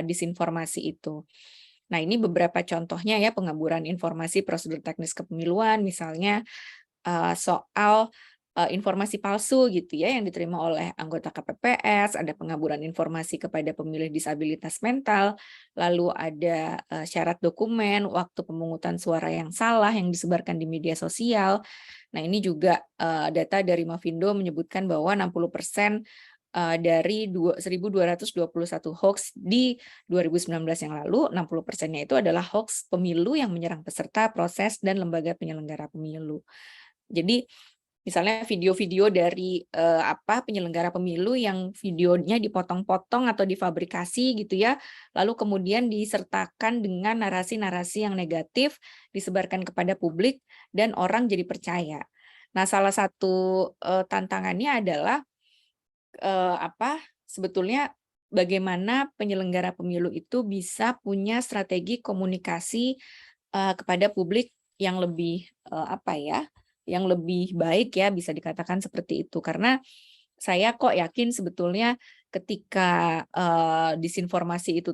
disinformasi itu. Nah, ini beberapa contohnya ya, pengaburan informasi prosedur teknis kepemiluan, misalnya soal informasi palsu gitu ya yang diterima oleh anggota KPPS, ada pengaburan informasi kepada pemilih disabilitas mental, lalu ada syarat dokumen, waktu pemungutan suara yang salah yang disebarkan di media sosial. Nah, ini juga data dari Mavindo menyebutkan bahwa 60% dari 1.221 hoax di 2019 yang lalu, 60%-nya itu adalah hoax pemilu yang menyerang peserta, proses, dan lembaga penyelenggara pemilu. Jadi misalnya video-video dari apa penyelenggara pemilu yang videonya dipotong-potong atau difabrikasi gitu ya, lalu kemudian disertakan dengan narasi-narasi yang negatif disebarkan kepada publik dan orang jadi percaya. Nah, salah satu tantangannya adalah apa sebetulnya bagaimana penyelenggara pemilu itu bisa punya strategi komunikasi kepada publik yang lebih apa ya, yang lebih baik ya, bisa dikatakan seperti itu. Karena saya kok yakin sebetulnya ketika disinformasi itu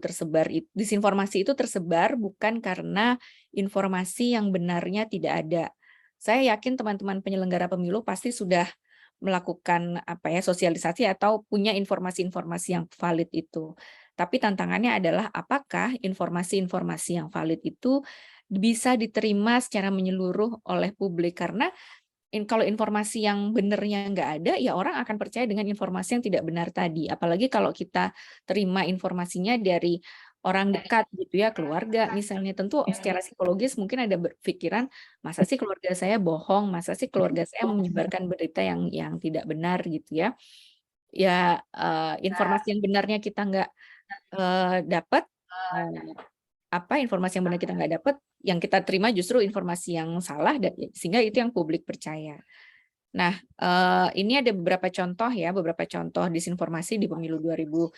tersebar bukan karena informasi yang benarnya tidak ada. Saya yakin teman-teman penyelenggara pemilu pasti sudah melakukan apa ya, sosialisasi atau punya informasi-informasi yang valid itu. Tapi tantangannya adalah apakah informasi-informasi yang valid itu bisa diterima secara menyeluruh oleh publik, karena kalau informasi yang benernya nggak ada, ya orang akan percaya dengan informasi yang tidak benar tadi. Apalagi kalau kita terima informasinya dari orang dekat gitu ya, keluarga misalnya, tentu secara psikologis mungkin ada berpikiran, masa sih keluarga saya bohong, masa sih keluarga saya menyebarkan berita yang tidak benar gitu ya. Ya informasi yang benarnya kita nggak dapat, apa informasi yang benar kita nggak dapat, yang kita terima justru informasi yang salah, dan sehingga itu yang publik percaya. Nah, ini ada beberapa contoh disinformasi di pemilu 2019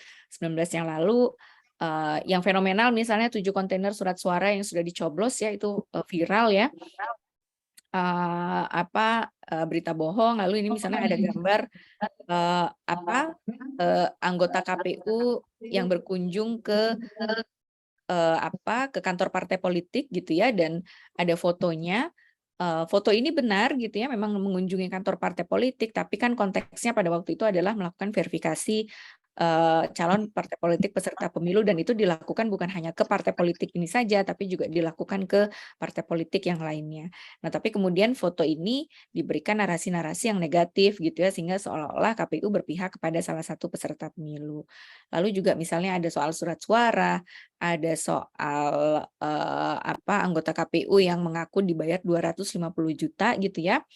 yang lalu, yang fenomenal misalnya 7 kontainer surat suara yang sudah dicoblos ya, itu viral ya. Berita bohong, lalu ini misalnya ada gambar anggota KPU yang berkunjung ke ke kantor partai politik gitu ya, dan ada fotonya. Foto ini benar gitu ya, memang mengunjungi kantor partai politik, tapi kan konteksnya pada waktu itu adalah melakukan verifikasi calon partai politik peserta pemilu, dan itu dilakukan bukan hanya ke partai politik ini saja, tapi juga dilakukan ke partai politik yang lainnya. Nah, tapi kemudian foto ini diberikan narasi-narasi yang negatif gitu ya, sehingga seolah-olah KPU berpihak kepada salah satu peserta pemilu. Lalu juga misalnya ada soal surat suara, ada soal anggota KPU yang mengaku dibayar 250 juta gitu ya,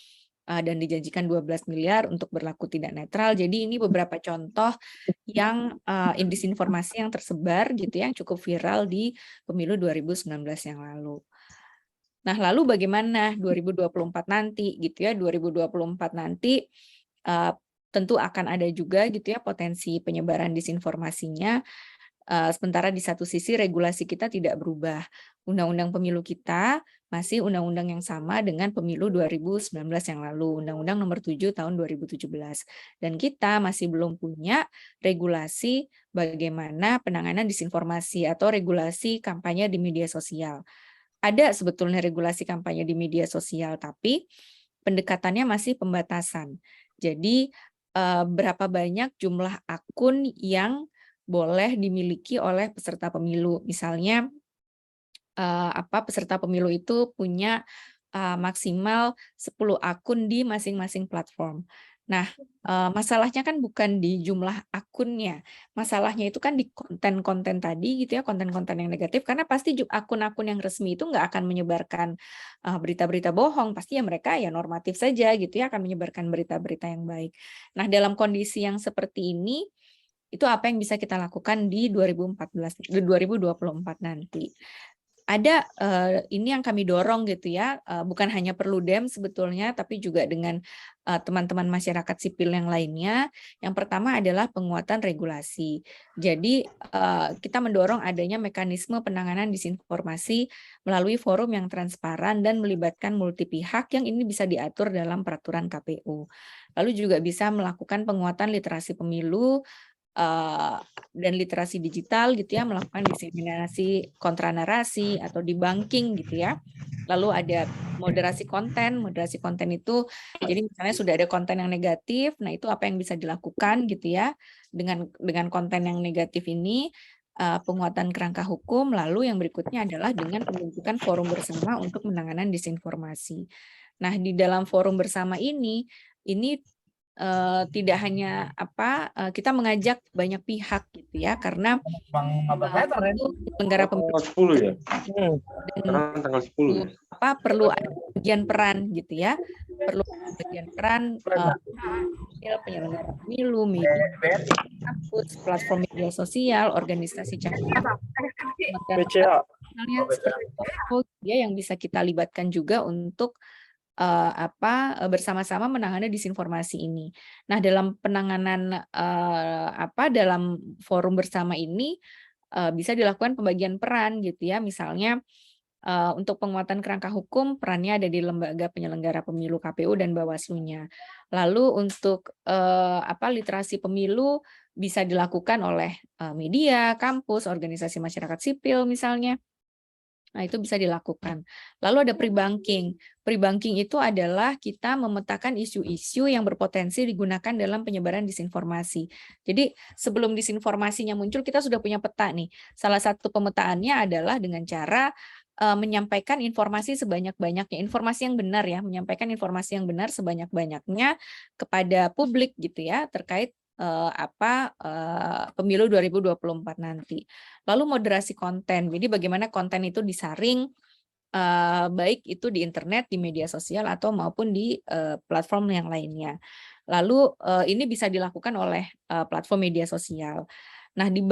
dan dijanjikan 12 miliar untuk berlaku tidak netral. Jadi ini beberapa contoh yang disinformasi yang tersebar gitu ya, yang cukup viral di pemilu 2019 yang lalu. Nah, lalu bagaimana 2024 nanti gitu ya, 2024 nanti tentu akan ada juga gitu ya potensi penyebaran disinformasinya. Sementara di satu sisi regulasi kita tidak berubah. Undang-undang pemilu kita masih undang-undang yang sama dengan pemilu 2019 yang lalu, Undang-Undang Nomor 7 Tahun 2017. Dan kita masih belum punya regulasi bagaimana penanganan disinformasi atau regulasi kampanye di media sosial. Ada sebetulnya regulasi kampanye di media sosial, tapi pendekatannya masih pembatasan. Jadi berapa banyak jumlah akun yang boleh dimiliki oleh peserta pemilu. Misalnya peserta pemilu itu punya maksimal 10 akun di masing-masing platform. Nah, masalahnya kan bukan di jumlah akunnya. Masalahnya itu kan di konten-konten tadi gitu ya, konten-konten yang negatif, karena pasti akun-akun yang resmi itu nggak akan menyebarkan berita-berita bohong. Pasti ya mereka ya normatif saja gitu ya, akan menyebarkan berita-berita yang baik. Nah, dalam kondisi yang seperti ini, itu apa yang bisa kita lakukan di 2024 nanti. Ada ini yang kami dorong gitu ya, bukan hanya Perludem sebetulnya, tapi juga dengan teman-teman masyarakat sipil yang lainnya. Yang pertama adalah penguatan regulasi. Jadi kita mendorong adanya mekanisme penanganan disinformasi melalui forum yang transparan dan melibatkan multi pihak yang ini bisa diatur dalam peraturan KPU. Lalu juga bisa melakukan penguatan literasi pemilu, dan literasi digital gitu ya, melakukan diseminasi kontranarasi atau debunking gitu ya. Lalu ada moderasi konten itu jadi misalnya sudah ada konten yang negatif, nah itu apa yang bisa dilakukan gitu ya dengan konten yang negatif ini, penguatan kerangka hukum. Lalu yang berikutnya adalah dengan pembentukan forum bersama untuk penanganan disinformasi. Nah, di dalam forum bersama ini tidak hanya kita mengajak banyak pihak gitu ya, karena penyelenggara pemilu 10 ya. dan Tanggal 10 ya. perlu ada bagian peran gitu ya, perlu bagian peran penyelenggara pemilu, media, kampus, platform media sosial, organisasi cabang, BCA. misalnya seperti itu ya, yang bisa kita libatkan juga untuk bersama-sama menangani disinformasi ini. Nah, dalam penanganan dalam forum bersama ini bisa dilakukan pembagian peran gitu ya. Misalnya untuk penguatan kerangka hukum perannya ada di lembaga penyelenggara pemilu KPU dan Bawaslu-nya. Lalu untuk literasi pemilu bisa dilakukan oleh media, kampus, organisasi masyarakat sipil misalnya. Nah, itu bisa dilakukan. Lalu ada pre-banking. Pre-banking itu adalah kita memetakan isu-isu yang berpotensi digunakan dalam penyebaran disinformasi. Jadi sebelum disinformasinya muncul, kita sudah punya peta nih. Salah satu pemetaannya adalah dengan cara menyampaikan informasi sebanyak-banyaknya, informasi yang benar ya, menyampaikan informasi yang benar sebanyak-banyaknya kepada publik gitu ya, terkait pemilu 2024 nanti. Lalu moderasi konten. Jadi bagaimana konten itu disaring baik itu di internet, di media sosial atau maupun di platform yang lainnya. Lalu ini bisa dilakukan oleh platform media sosial. Nah, di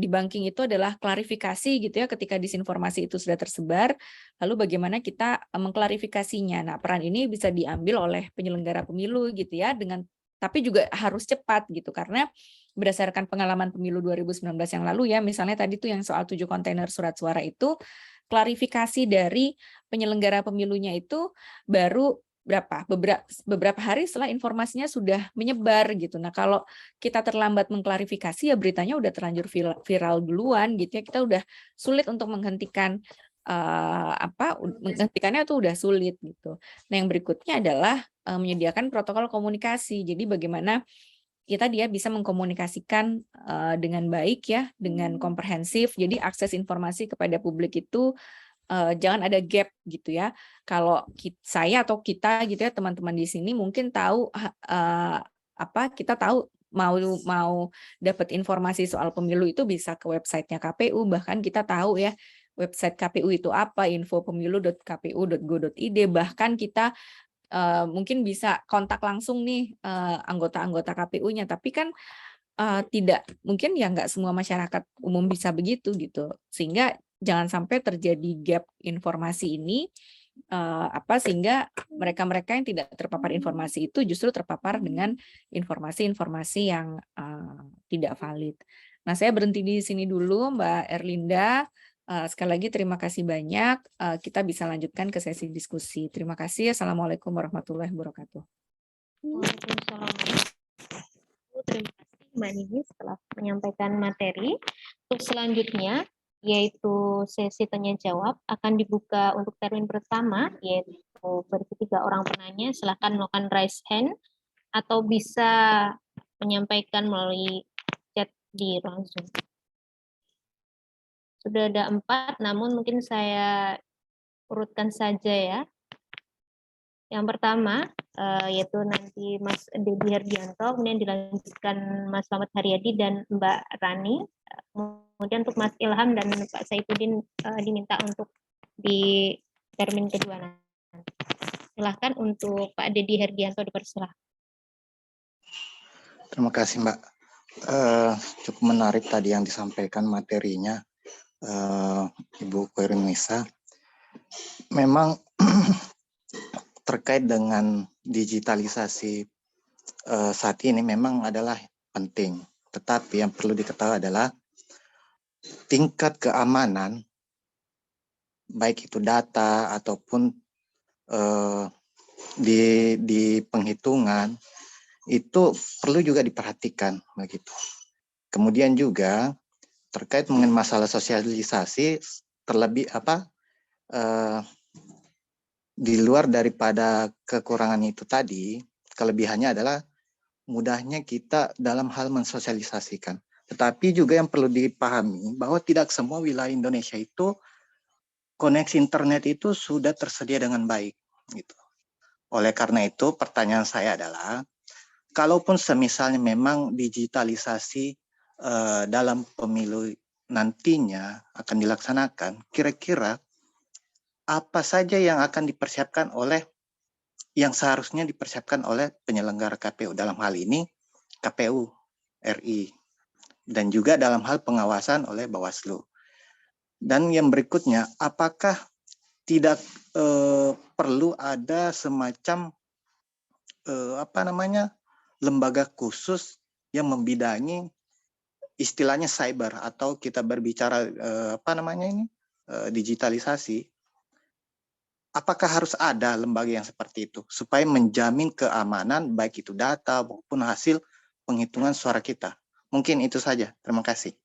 banking itu adalah klarifikasi gitu ya ketika disinformasi itu sudah tersebar, lalu bagaimana kita mengklarifikasinya. Nah, peran ini bisa diambil oleh penyelenggara pemilu gitu ya, tapi juga harus cepat gitu, karena berdasarkan pengalaman pemilu 2019 yang lalu ya, misalnya tadi tuh yang soal 7 kontainer surat suara itu, klarifikasi dari penyelenggara pemilunya itu baru beberapa hari setelah informasinya sudah menyebar gitu. Nah, kalau kita terlambat mengklarifikasi ya beritanya udah terlanjur viral duluan gitu ya, kita udah sulit untuk menghentikan menghentikannya itu udah sulit gitu. Nah, yang berikutnya adalah menyediakan protokol komunikasi. Jadi bagaimana dia bisa mengkomunikasikan dengan baik ya, dengan komprehensif. Jadi akses informasi kepada publik itu jangan ada gap gitu ya. Kalau saya atau kita gitu ya, teman-teman di sini mungkin tahu kita tahu mau dapat informasi soal pemilu itu bisa ke websitenya KPU, bahkan kita tahu ya website KPU itu apa, infopemilu.kpu.go.id, bahkan kita mungkin bisa kontak langsung nih anggota-anggota KPU-nya, tapi kan tidak mungkin ya, nggak semua masyarakat umum bisa begitu gitu, sehingga jangan sampai terjadi gap informasi ini sehingga mereka-mereka yang tidak terpapar informasi itu justru terpapar dengan informasi-informasi yang tidak valid. Nah, saya berhenti di sini dulu, Mbak Erlinda. Sekali lagi terima kasih banyak. Kita bisa lanjutkan ke sesi diskusi. Terima kasih. Assalamualaikum warahmatullahi wabarakatuh. Waalaikumsalam. Terima kasih Mbak Ninis telah menyampaikan materi. Untuk selanjutnya, yaitu sesi tanya jawab, akan dibuka untuk termin pertama, yaitu berisi 3 orang penanya. Silakan melakukan raise hand atau bisa menyampaikan melalui chat di ruang Zoom. Sudah ada 4, namun mungkin saya urutkan saja ya. Yang pertama, yaitu nanti Mas Dedi Herdianto, kemudian dilanjutkan Mas Selamat Haryadi dan Mbak Rani. Kemudian untuk Mas Ilham dan Pak Saifuddin diminta untuk di termin kedua nanti. Silahkan untuk Pak Dedi Herdianto dipersilahkan. Terima kasih Mbak. Cukup menarik tadi yang disampaikan materinya Ibu Koirunisa. Memang terkait dengan digitalisasi saat ini memang adalah penting. Tetapi yang perlu diketahui adalah tingkat keamanan, baik itu data ataupun di penghitungan, itu perlu juga diperhatikan begitu. Kemudian juga terkait dengan masalah sosialisasi, terlebih di luar daripada kekurangan itu tadi, kelebihannya adalah mudahnya kita dalam hal mensosialisasikan. Tetapi juga yang perlu dipahami bahwa tidak semua wilayah Indonesia itu koneksi internet itu sudah tersedia dengan baik gitu. Oleh karena itu pertanyaan saya adalah, kalaupun semisalnya memang digitalisasi dalam pemilu nantinya akan dilaksanakan, kira-kira apa saja yang akan dipersiapkan oleh, yang seharusnya dipersiapkan oleh penyelenggara KPU, dalam hal ini KPU RI, dan juga dalam hal pengawasan oleh Bawaslu. Dan yang berikutnya, apakah tidak perlu ada semacam lembaga khusus yang membidangi istilahnya cyber, atau kita berbicara digitalisasi. Apakah harus ada lembaga yang seperti itu supaya menjamin keamanan baik itu data maupun hasil penghitungan suara kita? Mungkin itu saja. Terima kasih.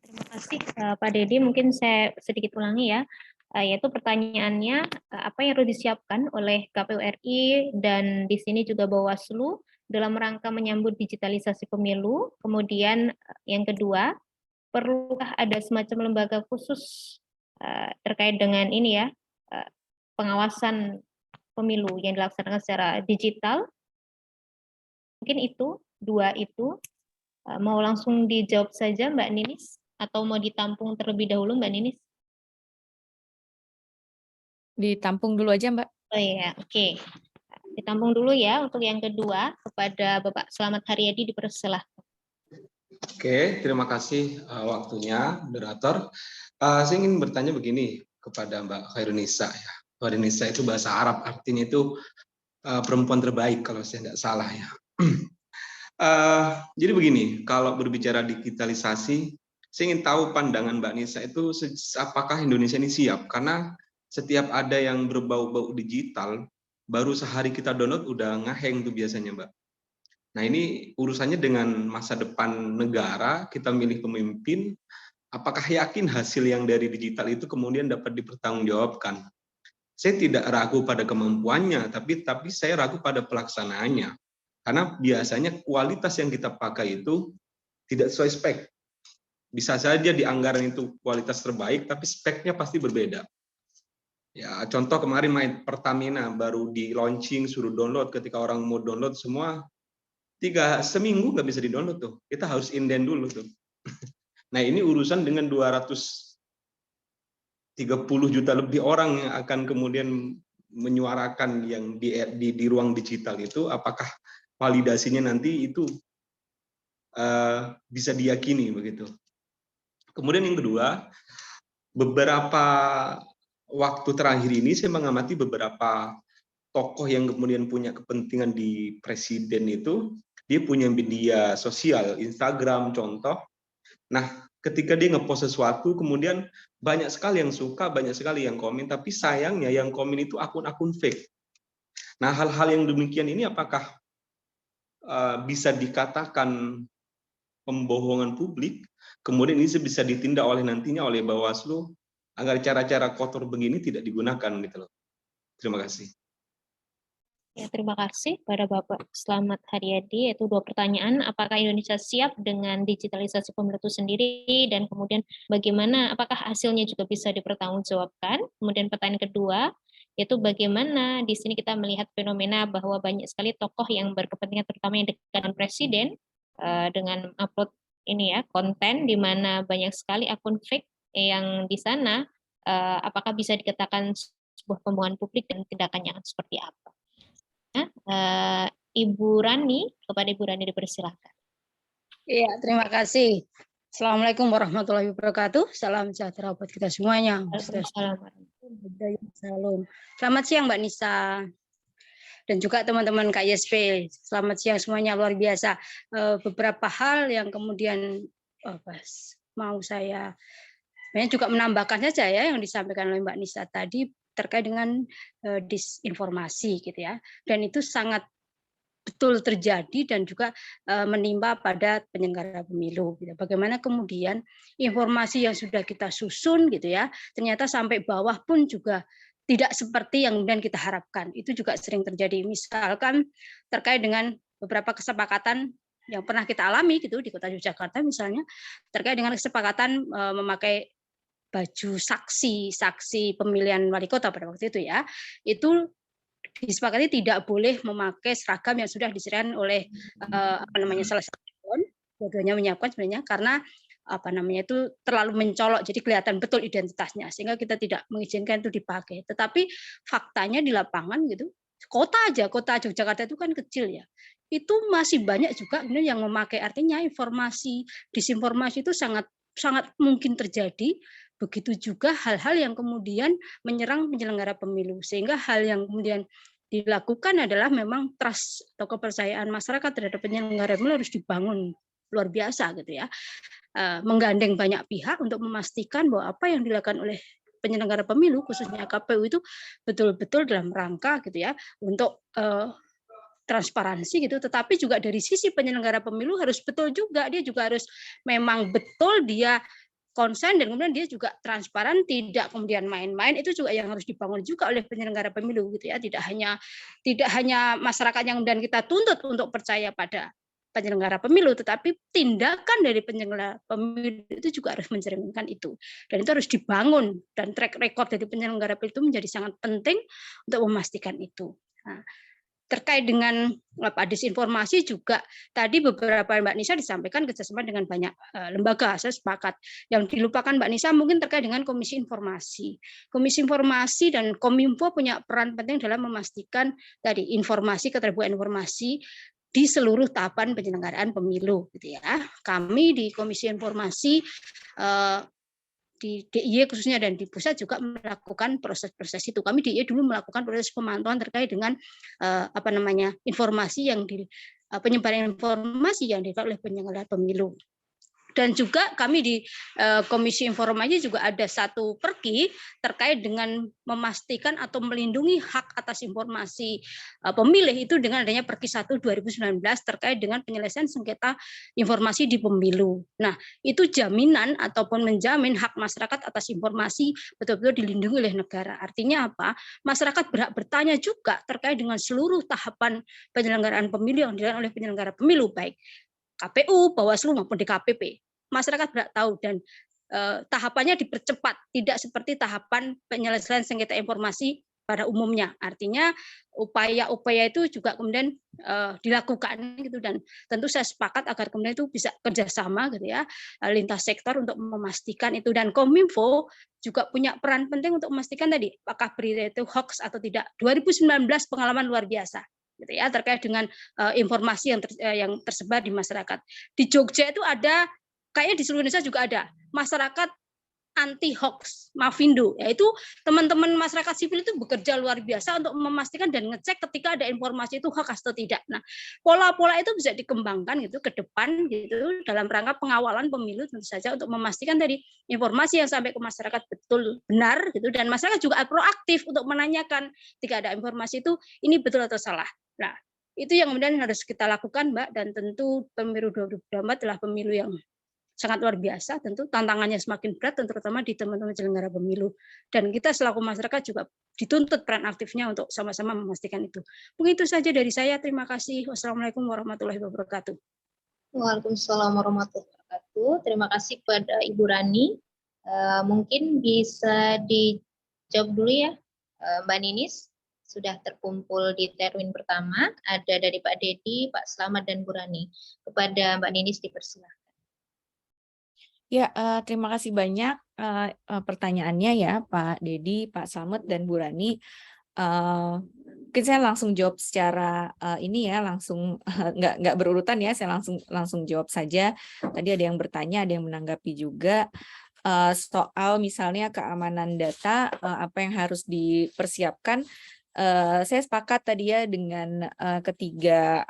Terima kasih Pak Dedi. Mungkin saya sedikit ulangi ya. Yaitu pertanyaannya, apa yang harus disiapkan oleh KPU RI dan di sini juga Bawaslu dalam rangka menyambut digitalisasi pemilu. Kemudian yang kedua, perlukah ada semacam lembaga khusus terkait dengan ini ya, pengawasan pemilu yang dilaksanakan secara digital? Mungkin itu, 2 itu. Mau langsung dijawab saja Mbak Ninis? Atau mau ditampung terlebih dahulu Mbak Ninis? Ditampung dulu aja, Mbak. Oh iya, oke. Ditampung dulu ya untuk yang kedua, kepada Bapak Selamat Haryadi dipersilahkan. Oke, terima kasih waktunya, moderator. Saya ingin bertanya begini kepada Mbak Khairunisa ya. Khairunisa itu bahasa Arab, artinya itu perempuan terbaik kalau saya tidak salah ya. Jadi begini, kalau berbicara digitalisasi, saya ingin tahu pandangan Mbak Nisa itu apakah Indonesia ini siap? Karena setiap ada yang berbau-bau digital, baru sehari kita download udah ngeheng tuh biasanya Mbak. Nah ini urusannya dengan masa depan negara, kita milih pemimpin, apakah yakin hasil yang dari digital itu kemudian dapat dipertanggungjawabkan? Saya tidak ragu pada kemampuannya, tapi saya ragu pada pelaksanaannya. Karena biasanya kualitas yang kita pakai itu tidak sesuai spek. Bisa saja di anggaran itu kualitas terbaik, tapi speknya pasti berbeda. Ya, contoh kemarin main Pertamina baru di launching, suruh download, ketika orang mau download semua, seminggu nggak bisa di-download tuh. Kita harus inden dulu tuh. Nah ini urusan dengan 230 juta lebih orang yang akan kemudian menyuarakan yang di ruang digital itu, apakah validasinya nanti itu bisa diyakini begitu. Kemudian yang kedua, beberapa waktu terakhir ini saya mengamati beberapa tokoh yang kemudian punya kepentingan di presiden itu dia punya media sosial, Instagram contoh. Nah, ketika dia ngepost sesuatu, kemudian banyak sekali yang suka, banyak sekali yang komen, tapi sayangnya yang komen itu akun-akun fake. Nah, hal-hal yang demikian ini apakah bisa dikatakan pembohongan publik? Kemudian ini bisa ditindak oleh nantinya oleh Bawaslu agar cara-cara kotor begini tidak digunakan gitu loh. Terima kasih. Ya, terima kasih pada Bapak Slamet Haryadi. Yaitu 2 pertanyaan. Apakah Indonesia siap dengan digitalisasi pemilu itu sendiri? Dan kemudian bagaimana, apakah hasilnya juga bisa dipertanggungjawabkan? Kemudian pertanyaan kedua, yaitu bagaimana di sini kita melihat fenomena bahwa banyak sekali tokoh yang berkepentingan, terutama yang dekat dengan Presiden, dengan upload ini ya, konten di mana banyak sekali akun fake yang di sana, apakah bisa dikatakan sebuah pembohongan publik dan tindakannya seperti apa? Ibu Rani, kepada Ibu Rani dipersilakan. Iya, terima kasih. Assalamualaikum warahmatullahi wabarakatuh. Salam sejahtera buat kita semuanya. Salam. Selamat siang Mbak Nisa dan juga teman-teman KISP. Selamat siang semuanya, luar biasa. Beberapa hal yang kemudian mau saya juga menambahkan saja ya yang disampaikan oleh Mbak Nisa tadi terkait dengan disinformasi gitu ya. Dan itu sangat betul terjadi dan juga menimpa pada penyelenggara pemilu. Gitu. Bagaimana kemudian informasi yang sudah kita susun gitu ya, ternyata sampai bawah pun juga tidak seperti yang kemudian kita harapkan. Itu juga sering terjadi. Misalkan terkait dengan beberapa kesepakatan yang pernah kita alami gitu di Kota Yogyakarta misalnya, terkait dengan kesepakatan memakai baju saksi pemilihan wali kota pada waktu itu ya, itu disepakati tidak boleh memakai seragam yang sudah disediakan oleh salah satu calon, dua-duanya menyiapkan sebenarnya karena itu terlalu mencolok, jadi kelihatan betul identitasnya sehingga kita tidak mengizinkan itu dipakai. Tetapi faktanya di lapangan gitu, kota Yogyakarta itu kan kecil ya, itu masih banyak juga yang memakai, artinya informasi disinformasi itu sangat mungkin terjadi. Begitu juga hal-hal yang kemudian menyerang penyelenggara pemilu, sehingga hal yang kemudian dilakukan adalah memang trust atau kepercayaan masyarakat terhadap penyelenggara pemilu harus dibangun luar biasa gitu ya, menggandeng banyak pihak untuk memastikan bahwa apa yang dilakukan oleh penyelenggara pemilu khususnya KPU itu betul-betul dalam rangka gitu ya untuk transparansi gitu, tetapi juga dari sisi penyelenggara pemilu harus betul juga, dia juga harus memang betul dia konsen dan kemudian dia juga transparan, tidak kemudian main-main. Itu juga yang harus dibangun juga oleh penyelenggara pemilu gitu ya, tidak hanya masyarakat yang kemudian kita tuntut untuk percaya pada penyelenggara pemilu, tetapi tindakan dari penyelenggara pemilu itu juga harus mencerminkan itu, dan itu harus dibangun, dan track record dari penyelenggara pemilu itu menjadi sangat penting untuk memastikan itu. Nah, terkait dengan disinformasi juga tadi beberapa Mbak Nisa disampaikan kerjasama dengan banyak lembaga, saya sepakat. Yang dilupakan Mbak Nisa mungkin terkait dengan Komisi Informasi. Komisi Informasi dan Kominfo punya peran penting dalam memastikan tadi informasi, keterbukaan informasi di seluruh tahapan penyelenggaraan pemilu gitu ya. Kami di Komisi Informasi di DIY khususnya dan di pusat juga melakukan proses-proses itu. Kami DIY dulu melakukan proses pemantauan terkait dengan informasi yang penyebaran informasi yang dilakukan oleh penyelenggara pemilu. Dan juga kami di Komisi Informasi juga ada satu perki terkait dengan memastikan atau melindungi hak atas informasi pemilih itu dengan adanya Perki 1 2019 terkait dengan penyelesaian sengketa informasi di pemilu. Nah, itu jaminan ataupun menjamin hak masyarakat atas informasi betul-betul dilindungi oleh negara. Artinya apa? Masyarakat berhak bertanya juga terkait dengan seluruh tahapan penyelenggaraan pemilu yang dilakukan oleh penyelenggara pemilu, baik KPU, Bawaslu maupun DKPP. Masyarakat berhak tahu dan tahapannya dipercepat, tidak seperti tahapan penyelesaian sengketa informasi pada umumnya. Artinya upaya-upaya itu juga kemudian dilakukan gitu, dan tentu saya sepakat agar kemudian itu bisa kerjasama gitu ya lintas sektor untuk memastikan itu, dan Kominfo juga punya peran penting untuk memastikan tadi apakah berita itu hoax atau tidak. 2019 pengalaman luar biasa gitu ya terkait dengan informasi yang tersebar di masyarakat. Di Jogja itu ada, kayaknya di seluruh Indonesia juga ada, masyarakat anti hoax Mavindo, yaitu teman-teman masyarakat sipil itu bekerja luar biasa untuk memastikan dan ngecek ketika ada informasi itu hoax atau tidak. Nah, pola-pola itu bisa dikembangkan gitu ke depan gitu dalam rangka pengawalan pemilu tentu saja untuk memastikan tadi informasi yang sampai ke masyarakat betul benar gitu, dan masyarakat juga proaktif untuk menanyakan ketika ada informasi itu ini betul atau salah. Nah, itu yang kemudian harus kita lakukan, Mbak, dan tentu pemilu 2024 adalah pemilu yang sangat luar biasa, tentu tantangannya semakin berat, dan terutama di teman-teman penyelenggara pemilu. Dan kita selaku masyarakat juga dituntut peran aktifnya untuk sama-sama memastikan itu. Mungkin itu saja dari saya. Terima kasih. Wassalamualaikum warahmatullahi wabarakatuh. Waalaikumsalam warahmatullahi wabarakatuh. Terima kasih kepada Ibu Rani. Mungkin bisa dijawab dulu ya, Mbak Ninis. Sudah terkumpul di terwin pertama, ada dari Pak Dedi, Pak Slamet, dan Bu Rani. Kepada Mbak Ninis dipersilahkan. Ya, terima kasih banyak pertanyaannya ya Pak Dedi, Pak Slamet, dan Bu Rani. Mungkin saya langsung jawab secara ini ya, langsung nggak berurutan ya, saya langsung jawab saja. Tadi ada yang bertanya, ada yang menanggapi juga soal misalnya keamanan data, apa yang harus dipersiapkan. Saya sepakat tadi ya dengan ketiga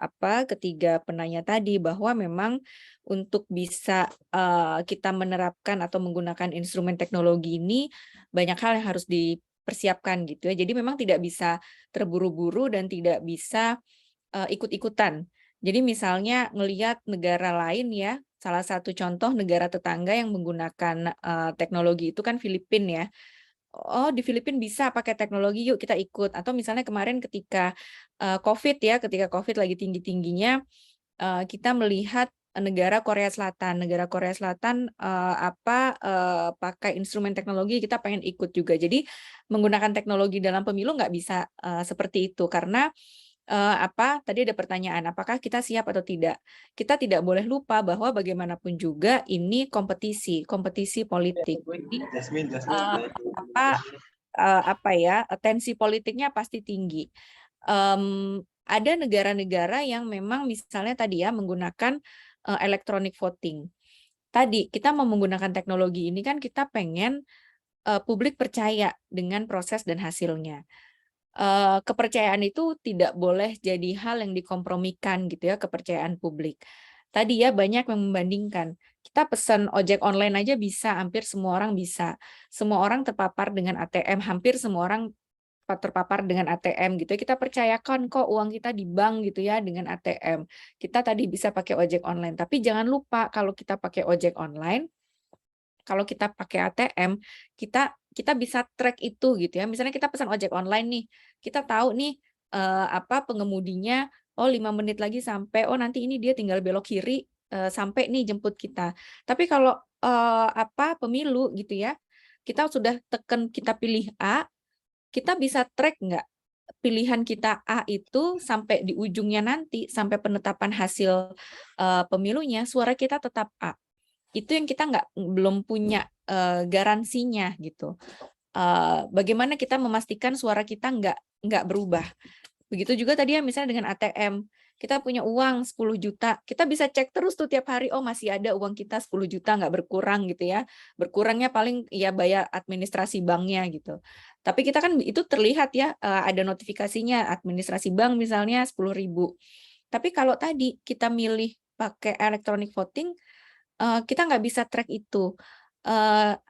penanya tadi, bahwa memang untuk bisa kita menerapkan atau menggunakan instrumen teknologi ini banyak hal yang harus dipersiapkan gitu ya. Jadi memang tidak bisa terburu-buru dan tidak bisa ikut-ikutan. Jadi misalnya ngelihat negara lain ya, salah satu contoh negara tetangga yang menggunakan teknologi itu kan Filipina ya. Oh, di Filipina bisa pakai teknologi, yuk kita ikut. Atau misalnya kemarin ketika COVID ya, ketika COVID lagi tinggi-tingginya, kita melihat negara Korea Selatan pakai instrumen teknologi, kita pengen ikut juga. Jadi menggunakan teknologi dalam pemilu nggak bisa seperti itu, karena tadi ada pertanyaan, apakah kita siap atau tidak? Kita tidak boleh lupa bahwa bagaimanapun juga ini kompetisi politik. Jadi tensi politiknya pasti tinggi. Ada negara-negara yang memang misalnya tadi ya menggunakan electronic voting. Tadi kita mau menggunakan teknologi ini kan kita pengen publik percaya dengan proses dan hasilnya. Kepercayaan itu tidak boleh jadi hal yang dikompromikan gitu ya, kepercayaan publik. Tadi ya banyak yang membandingkan. Kita pesan ojek online aja bisa, hampir semua orang bisa. Semua orang terpapar dengan ATM, hampir semua orang terpapar dengan ATM gitu ya. Kita percayakan kok uang kita di bank gitu ya dengan ATM. Kita tadi bisa pakai ojek online, tapi jangan lupa kalau kita pakai ojek online, kalau kita pakai ATM, kita bisa track itu gitu ya. Misalnya kita pesan ojek online nih, kita tahu nih pengemudinya, oh 5 menit lagi sampai, oh nanti ini dia tinggal belok kiri sampai nih jemput kita. Tapi kalau pemilu gitu ya, kita sudah tekan, kita pilih A, kita bisa track nggak pilihan kita A itu sampai di ujungnya nanti, sampai penetapan hasil pemilunya, suara kita tetap A. Itu yang kita belum punya garansinya gitu. Bagaimana kita memastikan suara kita nggak berubah. Begitu juga tadi ya misalnya dengan ATM, kita punya uang 10 juta, kita bisa cek terus tuh tiap hari, oh masih ada uang kita 10 juta nggak berkurang gitu ya. Berkurangnya paling ya bayar administrasi banknya gitu. Tapi kita kan itu terlihat ya, ada notifikasinya administrasi bank misalnya 10.000. Tapi kalau tadi kita milih pakai electronic voting, kita nggak bisa track itu.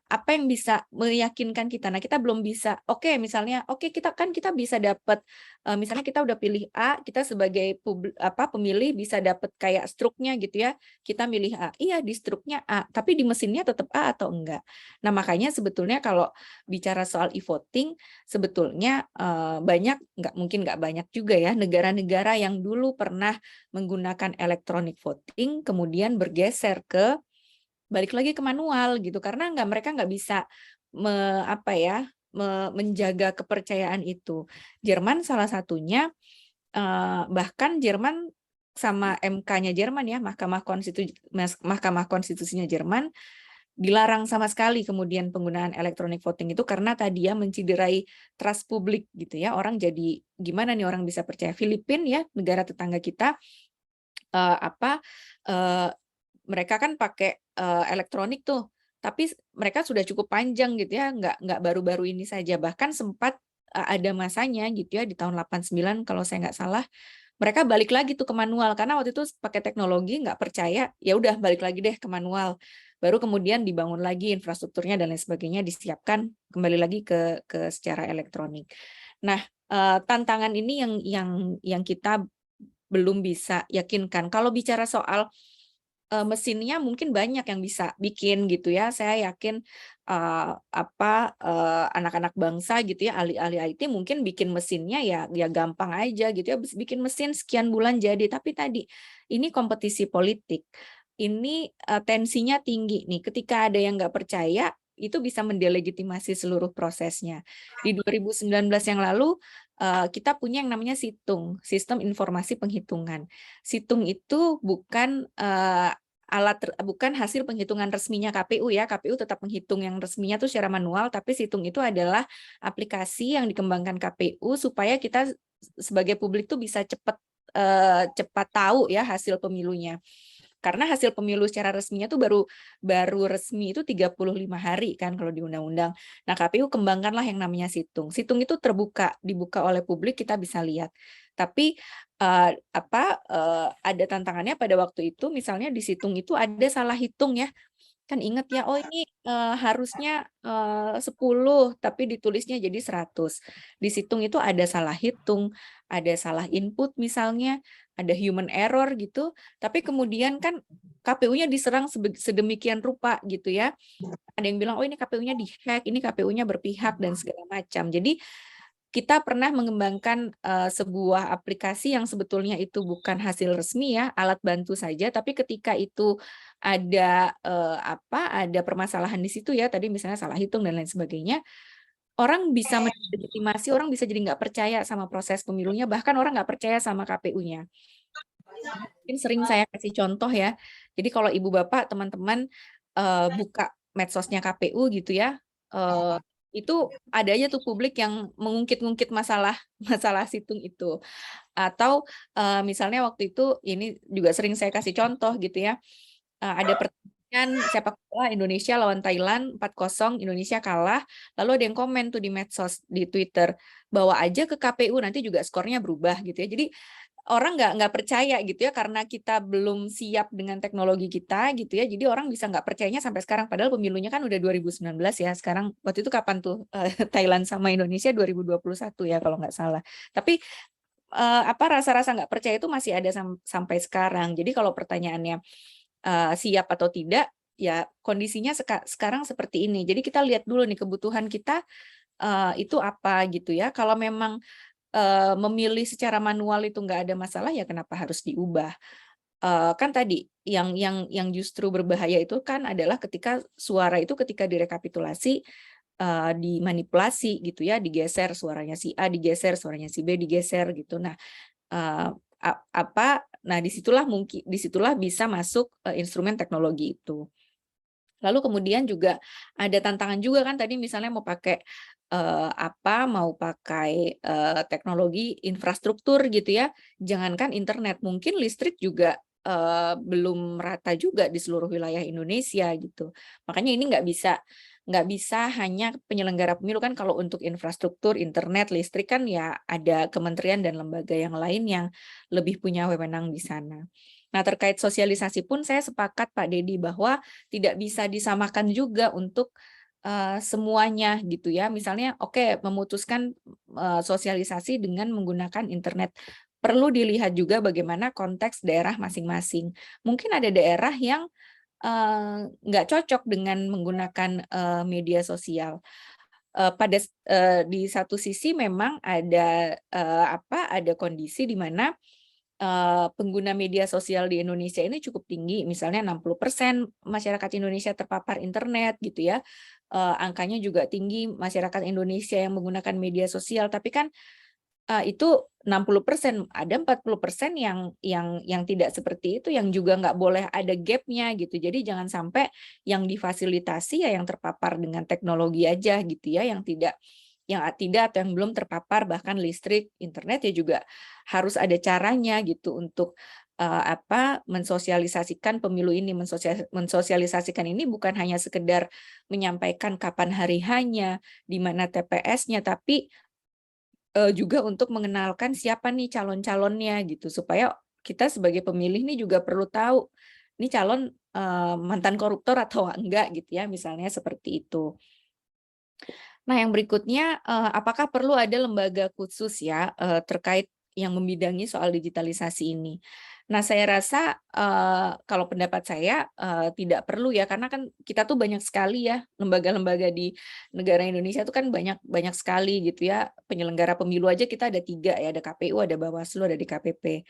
Apa yang bisa meyakinkan kita? Nah, kita belum bisa. Misalnya, kita bisa dapat, misalnya kita udah pilih A, kita sebagai pemilih bisa dapat kayak struknya gitu ya. Kita milih A, iya di struknya A, tapi di mesinnya tetap A atau enggak. Nah, makanya sebetulnya kalau bicara soal e-voting, sebetulnya mungkin nggak banyak juga ya negara-negara yang dulu pernah menggunakan electronic voting, kemudian bergeser ke balik lagi ke manual gitu, karena mereka nggak bisa menjaga kepercayaan itu. Jerman salah satunya, bahkan Jerman sama MK-nya Jerman ya, Mahkamah Konstitusinya Jerman, dilarang sama sekali kemudian penggunaan electronic voting itu, karena tadi ya menciderai trust publik gitu ya. Orang jadi gimana nih orang bisa percaya. Filipina ya, negara tetangga kita, mereka kan pakai elektronik tuh, tapi mereka sudah cukup panjang gitu ya, nggak baru-baru ini saja, bahkan sempat ada masanya gitu ya di tahun 89 kalau saya nggak salah, mereka balik lagi tuh ke manual karena waktu itu pakai teknologi nggak percaya, ya udah balik lagi deh ke manual. Baru kemudian dibangun lagi infrastrukturnya dan lain sebagainya, disiapkan kembali lagi ke secara elektronik. Nah, tantangan ini yang kita belum bisa yakinkan. Kalau bicara soal mesinnya mungkin banyak yang bisa bikin gitu ya. Saya yakin anak-anak bangsa gitu ya, ahli-ahli IT mungkin bikin mesinnya ya gampang aja gitu ya, bikin mesin sekian bulan jadi. Tapi tadi ini kompetisi politik. Ini tensinya tinggi nih. Ketika ada yang nggak percaya, itu bisa mendelegitimasi seluruh prosesnya. Di 2019 yang lalu kita punya yang namanya SITUNG, Sistem Informasi Penghitungan. SITUNG itu bukan bukan hasil penghitungan resminya KPU ya. KPU tetap menghitung yang resminya itu secara manual, tapi SITUNG itu adalah aplikasi yang dikembangkan KPU supaya kita sebagai publik tuh bisa cepat tahu ya hasil pemilunya. Karena hasil pemilu secara resminya tuh baru resmi itu 35 hari kan kalau di undang-undang. Nah, KPU kembangkanlah yang namanya SITUNG. SITUNG itu dibuka oleh publik, kita bisa lihat. Tapi ada tantangannya pada waktu itu, misalnya di SITUNG itu ada salah hitung ya. Kan ingat ya, oh ini harusnya 10 tapi ditulisnya jadi 100. Di SITUNG itu ada salah hitung, ada salah input misalnya, ada human error gitu, tapi kemudian kan KPU-nya diserang sedemikian rupa gitu ya. Ada yang bilang, oh ini KPU-nya dihack, ini KPU-nya berpihak dan segala macam. Jadi kita pernah mengembangkan sebuah aplikasi yang sebetulnya itu bukan hasil resmi ya, alat bantu saja, tapi ketika itu ada ada permasalahan di situ ya, tadi misalnya salah hitung dan lain sebagainya, orang bisa mendelegitimasi, orang bisa jadi nggak percaya sama proses pemilunya, bahkan orang nggak percaya sama KPU-nya. Mungkin sering saya kasih contoh ya, jadi kalau ibu bapak, teman-teman buka medsosnya KPU gitu ya, itu ada aja tuh publik yang mengungkit-ungkit masalah SITUNG itu. Atau misalnya waktu itu, ini juga sering saya kasih contoh gitu ya, ada pertandingan sepak bola Indonesia lawan Thailand 4-0, Indonesia kalah, lalu ada yang komen tuh di medsos, di Twitter, bawa aja ke KPU nanti juga skornya berubah gitu ya. Jadi orang nggak percaya gitu ya, karena kita belum siap dengan teknologi kita gitu ya, jadi orang bisa nggak percayanya sampai sekarang, padahal pemilunya kan udah 2019 ya. Sekarang waktu itu kapan tuh Thailand sama Indonesia 2021 ya kalau nggak salah. Tapi rasa-rasa nggak percaya itu masih ada sampai sekarang. Jadi kalau pertanyaannya siap atau tidak, ya kondisinya sekarang seperti ini. Jadi kita lihat dulu nih kebutuhan kita itu apa gitu ya. Kalau memang memilih secara manual itu nggak ada masalah, ya kenapa harus diubah? Kan tadi yang justru berbahaya itu kan adalah ketika suara itu ketika direkapitulasi dimanipulasi gitu ya, digeser suaranya si A, digeser suaranya si B, digeser gitu. Nah, disitulah bisa masuk instrumen teknologi itu. Lalu kemudian juga ada tantangan juga kan tadi misalnya mau pakai teknologi infrastruktur gitu ya, jangankan internet, mungkin listrik juga belum rata juga di seluruh wilayah Indonesia gitu. Makanya ini nggak bisa hanya penyelenggara pemilu kan, kalau untuk infrastruktur, internet, listrik kan ya ada kementerian dan lembaga yang lain yang lebih punya wewenang di sana. Nah, terkait sosialisasi pun saya sepakat Pak Dedi bahwa tidak bisa disamakan juga untuk semuanya gitu ya. Misalnya memutuskan sosialisasi dengan menggunakan internet. Perlu dilihat juga bagaimana konteks daerah masing-masing. Mungkin ada daerah yang nggak cocok dengan menggunakan media sosial. Di satu sisi memang ada kondisi di mana pengguna media sosial di Indonesia ini cukup tinggi, misalnya 60% masyarakat Indonesia terpapar internet gitu ya. Angkanya juga tinggi masyarakat Indonesia yang menggunakan media sosial, tapi kan itu 60%, ada 40% yang tidak seperti itu, yang juga nggak boleh ada gap-nya gitu. Jadi jangan sampai yang difasilitasi ya yang terpapar dengan teknologi aja gitu ya, yang tidak atau yang belum terpapar bahkan listrik, internet ya juga harus ada caranya gitu untuk mensosialisasikan pemilu ini, mensosialisasikan ini bukan hanya sekedar menyampaikan kapan hari H-nya, di mana TPS-nya, tapi juga untuk mengenalkan siapa nih calon-calonnya gitu, supaya kita sebagai pemilih nih juga perlu tahu ini calon mantan koruptor atau enggak gitu ya, misalnya seperti itu. Nah, yang berikutnya, apakah perlu ada lembaga khusus ya terkait yang membidangi soal digitalisasi ini? Nah, saya rasa kalau pendapat saya tidak perlu ya, karena kan kita tuh banyak sekali ya lembaga-lembaga di negara Indonesia tuh kan banyak banyak sekali gitu ya. Penyelenggara pemilu aja kita ada 3 ya, ada KPU, ada Bawaslu, ada DKPP.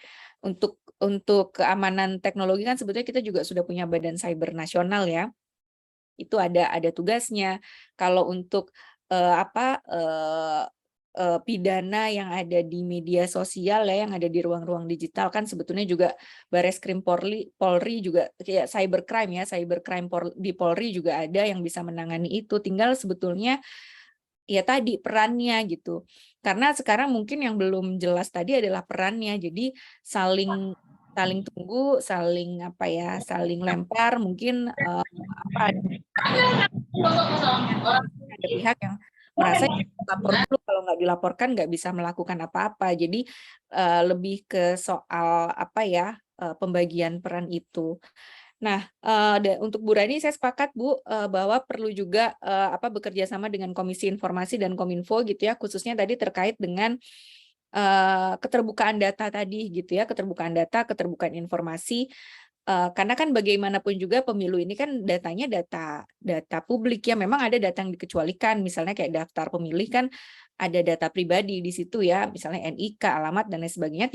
Untuk keamanan teknologi kan sebetulnya kita juga sudah punya Badan Cyber Nasional ya. Itu ada tugasnya. Kalau untuk pidana yang ada di media sosial ya, yang ada di ruang-ruang digital kan sebetulnya juga Bareskrim Polri juga kayak cybercrime di Polri juga ada yang bisa menangani itu. Tinggal sebetulnya ya tadi perannya gitu. Karena sekarang mungkin yang belum jelas tadi adalah perannya. Jadi saling tunggu, saling saling lempar mungkin ada pihak yang merasa lapor dulu, kalau nggak dilaporkan nggak bisa melakukan apa-apa. Jadi lebih ke soal pembagian peran itu. Nah, untuk Bu Rani saya sepakat Bu bahwa perlu juga bekerja sama dengan Komisi Informasi dan Kominfo gitu ya, khususnya tadi terkait dengan keterbukaan data tadi gitu ya, keterbukaan data, keterbukaan informasi. Karena kan bagaimanapun juga pemilu ini kan datanya data publik ya, memang ada data yang dikecualikan, misalnya kayak daftar pemilih kan ada data pribadi di situ ya, misalnya NIK, alamat dan lain sebagainya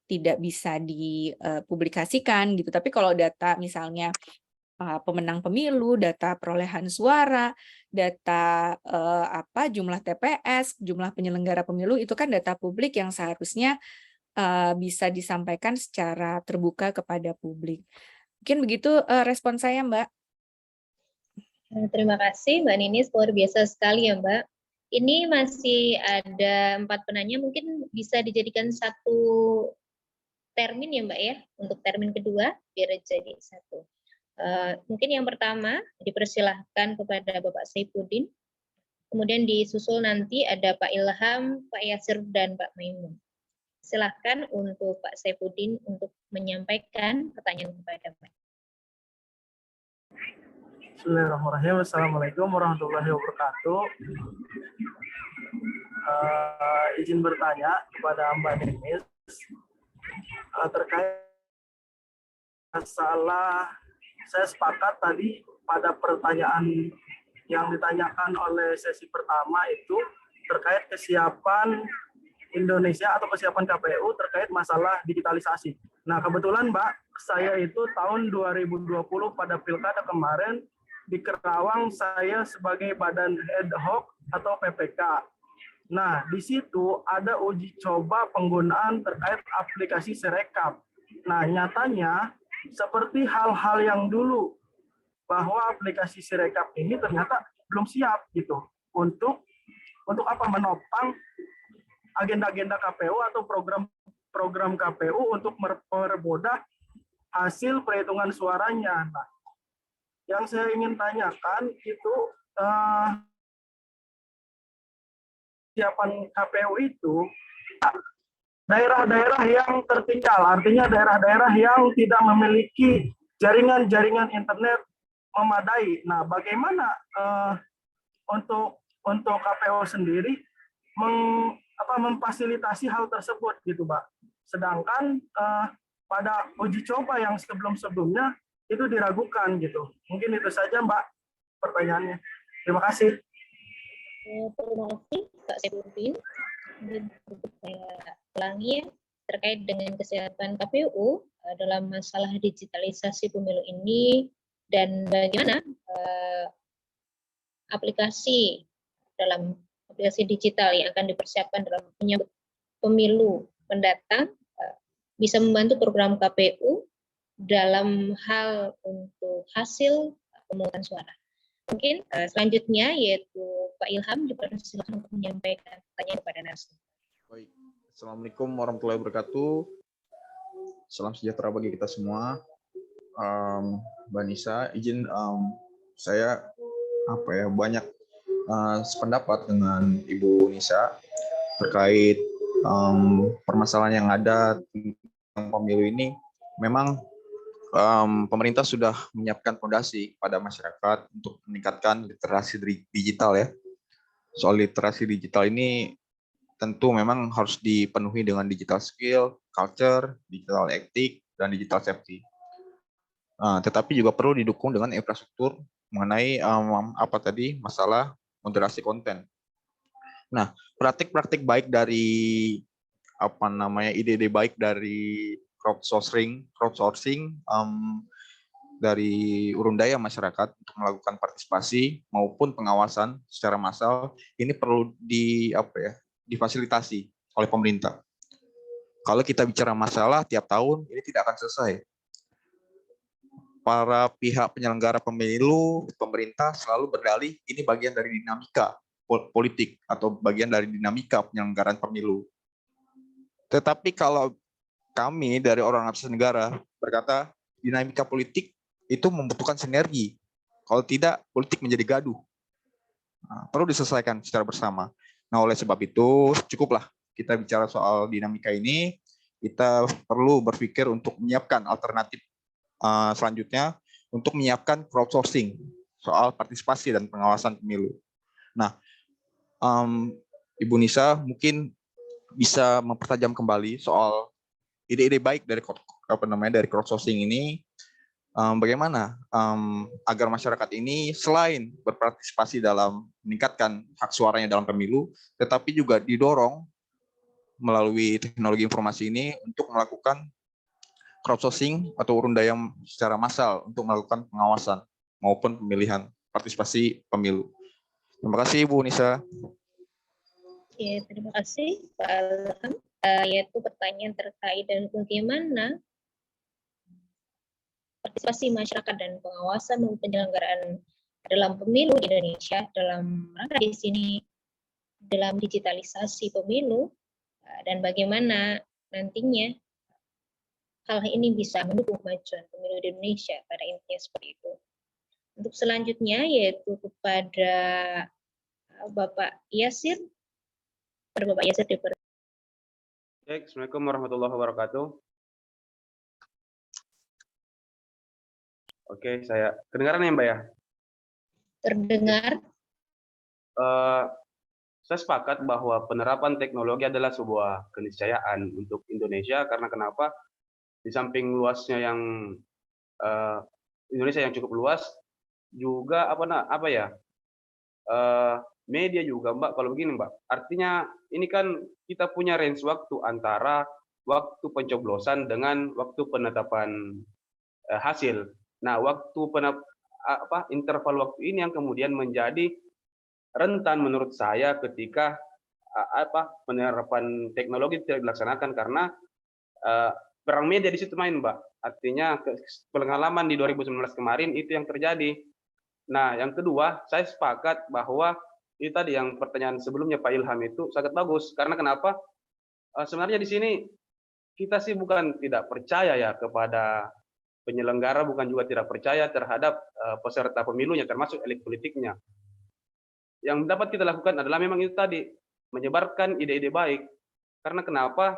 tidak bisa dipublikasikan gitu. Tapi kalau data misalnya pemenang pemilu, data perolehan suara, data jumlah TPS, jumlah penyelenggara pemilu itu kan data publik yang seharusnya bisa disampaikan secara terbuka kepada publik. Mungkin begitu respon saya, Mbak. Terima kasih Mbak Ninis, luar biasa sekali ya Mbak. Ini masih ada 4 penanya, mungkin bisa dijadikan satu termin ya Mbak ya, untuk termin kedua, biar jadi satu. Mungkin yang pertama dipersilahkan kepada Bapak Saifuddin, kemudian disusul nanti ada Pak Ilham, Pak Yasir, dan Pak Maimun. Silahkan untuk Pak Saifuddin untuk menyampaikan pertanyaan kepada Pak. Bismillahirrahmanirrahim. Assalamualaikum warahmatullahi wabarakatuh. Izin bertanya kepada Mbak Ninis terkait masalah, saya sepakat tadi pada pertanyaan yang ditanyakan oleh sesi pertama itu terkait kesiapan Indonesia atau kesiapan KPU terkait masalah digitalisasi. Nah, kebetulan Mbak, saya itu tahun 2020 pada pilkada kemarin di Kerawang saya sebagai badan ad hoc atau PPK. Nah, di situ ada uji coba penggunaan terkait aplikasi Sirekap. Nah, nyatanya seperti hal-hal yang dulu bahwa aplikasi Sirekap ini ternyata belum siap gitu untuk menopang agenda-agenda KPU atau program KPU untuk mempermudah hasil perhitungan suaranya. Nah, yang saya ingin tanyakan itu siapan KPU itu daerah-daerah yang tertinggal, artinya daerah-daerah yang tidak memiliki jaringan internet memadai. Nah, bagaimana untuk KPU sendiri memfasilitasi hal tersebut gitu, Pak. Sedangkan pada uji coba yang sebelum-sebelumnya itu diragukan gitu. Mungkin itu saja, Mbak, pertanyaannya. Terima kasih. Terima kasih Pak Saifuddin. Saya ulangi terkait dengan kesiapan KPU dalam masalah digitalisasi pemilu ini dan bagaimana aplikasi digital yang akan dipersiapkan dalam menyambut pemilu mendatang bisa membantu program KPU dalam hal untuk hasil pemungutan suara. Mungkin selanjutnya yaitu Pak Ilham dipersilakan untuk menyampaikan pertanyaan kepada narasumber. Baik, Assalamualaikum warahmatullahi wabarakatuh. Salam sejahtera bagi kita semua. Mbak Nisa, izin saya banyak sependapat dengan Ibu Nisa terkait permasalahan yang ada tentang pemilu ini. Memang pemerintah sudah menyiapkan fondasi pada masyarakat untuk meningkatkan literasi digital ya. Soal literasi digital ini tentu memang harus dipenuhi dengan digital skill, culture, digital etik, dan digital safety. Tetapi juga perlu didukung dengan infrastruktur mengenai masalah moderasi konten. Nah, praktik-praktik baik dari ide-ide baik dari crowdsourcing dari urun daya masyarakat untuk melakukan partisipasi maupun pengawasan secara massal ini perlu difasilitasi oleh pemerintah. Kalau kita bicara masalah tiap tahun ini tidak akan selesai. Para pihak penyelenggara pemilu, pemerintah selalu berdalih ini bagian dari dinamika politik atau bagian dari dinamika penyelenggaraan pemilu. Tetapi kalau kami dari orang asas negara berkata dinamika politik itu membutuhkan sinergi. Kalau tidak, politik menjadi gaduh. Perlu diselesaikan secara bersama. Nah, oleh sebab itu, cukuplah kita bicara soal dinamika ini, kita perlu berpikir untuk menyiapkan alternatif selanjutnya untuk menyiapkan crowdsourcing soal partisipasi dan pengawasan pemilu. Nah, Ibu Nisa mungkin bisa mempertajam kembali soal ide-ide baik dari crowdsourcing ini, bagaimana agar masyarakat ini selain berpartisipasi dalam meningkatkan hak suaranya dalam pemilu, tetapi juga didorong melalui teknologi informasi ini untuk melakukan crowdsourcing atau urun daya secara massal untuk melakukan pengawasan maupun pemilihan partisipasi pemilu. Terima kasih Bu Nisa. Oke, terima kasih Pak Alham. Yaitu pertanyaan terkait dengan bagaimana partisipasi masyarakat dan pengawasan maupun penyelenggaraan dalam pemilu di Indonesia dalam rangka di sini dalam digitalisasi pemilu dan bagaimana nantinya hal ini bisa mendukung kemajuan pemilu di Indonesia pada intinya seperti itu. Untuk selanjutnya yaitu kepada Bapak Yasir. Pada Bapak Yasir dipersilakan. Assalamualaikum warahmatullahi wabarakatuh. Oke, saya kedengaran ya Mbak ya? Terdengar. Saya sepakat bahwa penerapan teknologi adalah sebuah keniscayaan untuk Indonesia karena kenapa? Di samping luasnya yang Indonesia yang cukup luas, juga media juga Mbak. Kalau begini Mbak, artinya ini kan kita punya range waktu antara waktu pencoblosan dengan waktu penetapan hasil. Nah, interval waktu ini yang kemudian menjadi rentan menurut saya ketika penerapan teknologi tidak dilaksanakan karena perang media di situ main, Mbak. Artinya pengalaman di 2019 kemarin itu yang terjadi. Nah, yang kedua, saya sepakat bahwa itu tadi yang pertanyaan sebelumnya Pak Ilham itu sangat bagus. Karena kenapa? Sebenarnya di sini kita sih bukan tidak percaya ya kepada penyelenggara, bukan juga tidak percaya terhadap peserta pemilunya, termasuk elit politiknya. Yang dapat kita lakukan adalah memang itu tadi, menyebarkan ide-ide baik. Karena kenapa?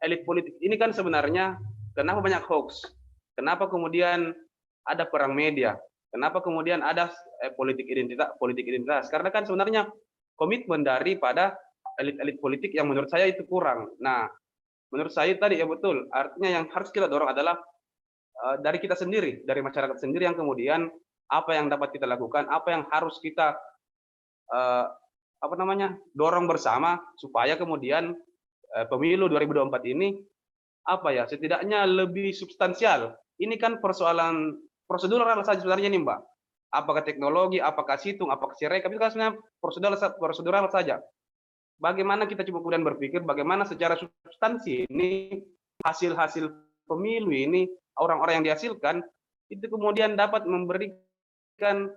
Elit politik ini kan sebenarnya kenapa banyak hoax? Kenapa kemudian ada perang media? Kenapa kemudian ada politik identitas? Karena kan sebenarnya komitmen daripada elit-elit politik yang menurut saya itu kurang. Nah, menurut saya tadi ya betul. Artinya yang harus kita dorong adalah dari kita sendiri, dari masyarakat sendiri yang kemudian apa yang dapat kita lakukan, apa yang harus kita dorong bersama supaya kemudian pemilu 2024 ini setidaknya lebih substansial. Ini kan persoalan prosedural saja sebenarnya nih Mbak. Apakah teknologi, apakah situng, apakah sirekap, itu kan sebenarnya prosedural saja. Bagaimana kita coba kemudian berpikir bagaimana secara substansi ini hasil-hasil pemilu ini orang-orang yang dihasilkan itu kemudian dapat memberikan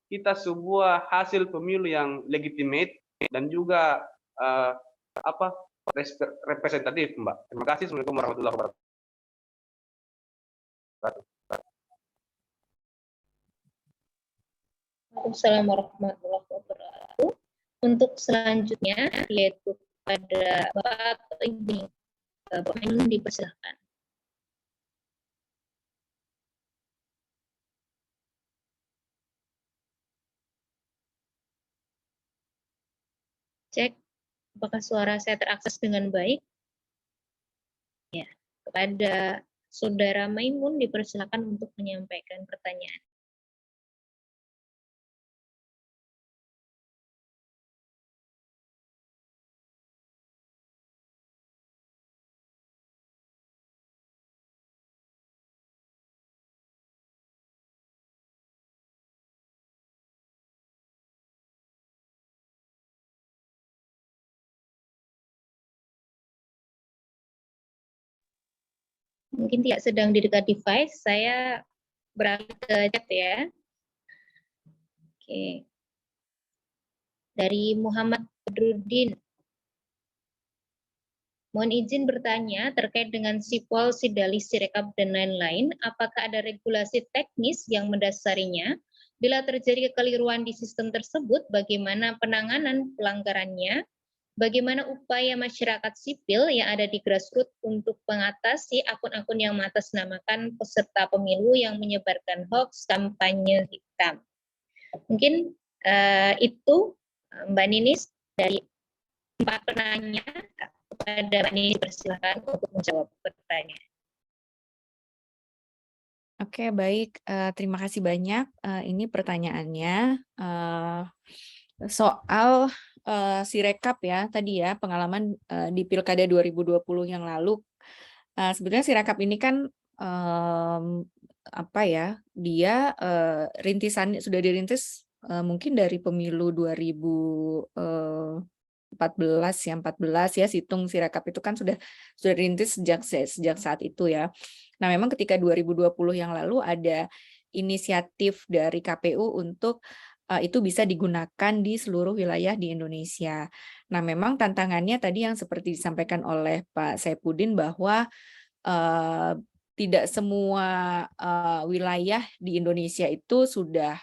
kita sebuah hasil pemilu yang legitimate dan juga representatif, Mbak. Terima kasih. Assalamualaikum warahmatullahi wabarakatuh. Waalaikumsalam warahmatullahi wabarakatuh. Untuk selanjutnya yaitu pada Bapak atau Ibu, Bapak Maimun dipersilakan. Cek apakah suara saya terakses dengan baik. Ya, kepada Saudara Maimun dipersilakan untuk menyampaikan pertanyaan. Mungkin tidak sedang di dekat device, saya beralih ke chat ya. Oke. Dari Muhammad Badruddin. Mohon izin bertanya terkait dengan Sipol, Sidalis, Sirekap, dan lain-lain, apakah ada regulasi teknis yang mendasarinya? Bila terjadi kekeliruan di sistem tersebut, bagaimana penanganan pelanggarannya? Bagaimana upaya masyarakat sipil yang ada di grassroots untuk mengatasi akun-akun yang mengatasnamakan peserta pemilu yang menyebarkan hoax kampanye hitam? Mungkin itu Mbak Ninis dari 4 penanya. Kepada Mbak Ninis dipersilakan untuk menjawab pertanyaan. Oke, baik. Terima kasih banyak. Ini pertanyaannya soal Sirekap ya, tadi ya, pengalaman di Pilkada 2020 yang lalu. Sebenarnya Sirekap ini kan apa ya, dia rintisan sudah dirintis mungkin dari pemilu 2014 ya, situng Sirekap itu kan sudah dirintis sejak saat itu ya. Nah, memang ketika 2020 yang lalu ada inisiatif dari KPU untuk itu bisa digunakan di seluruh wilayah di Indonesia. Nah, memang tantangannya tadi yang seperti disampaikan oleh Pak Saifuddin bahwa tidak semua wilayah di Indonesia itu sudah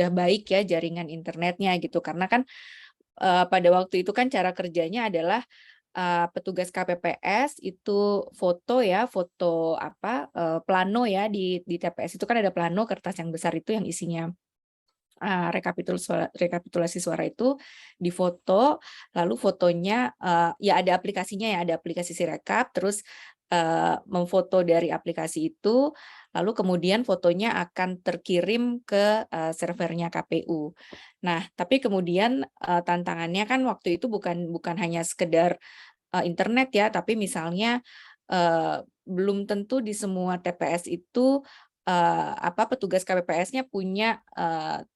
baik ya jaringan internetnya gitu. Karena kan pada waktu itu kan cara kerjanya adalah petugas KPPS itu foto plano ya di TPS itu kan ada plano kertas yang besar itu yang isinya rekapitulasi suara itu difoto, lalu fotonya ya ada aplikasinya ya, ada aplikasi Sirekap, terus memfoto dari aplikasi itu, lalu kemudian fotonya akan terkirim ke servernya KPU. Nah, tapi kemudian tantangannya kan waktu itu bukan hanya sekedar internet ya, tapi misalnya belum tentu di semua TPS itu petugas KPPS-nya punya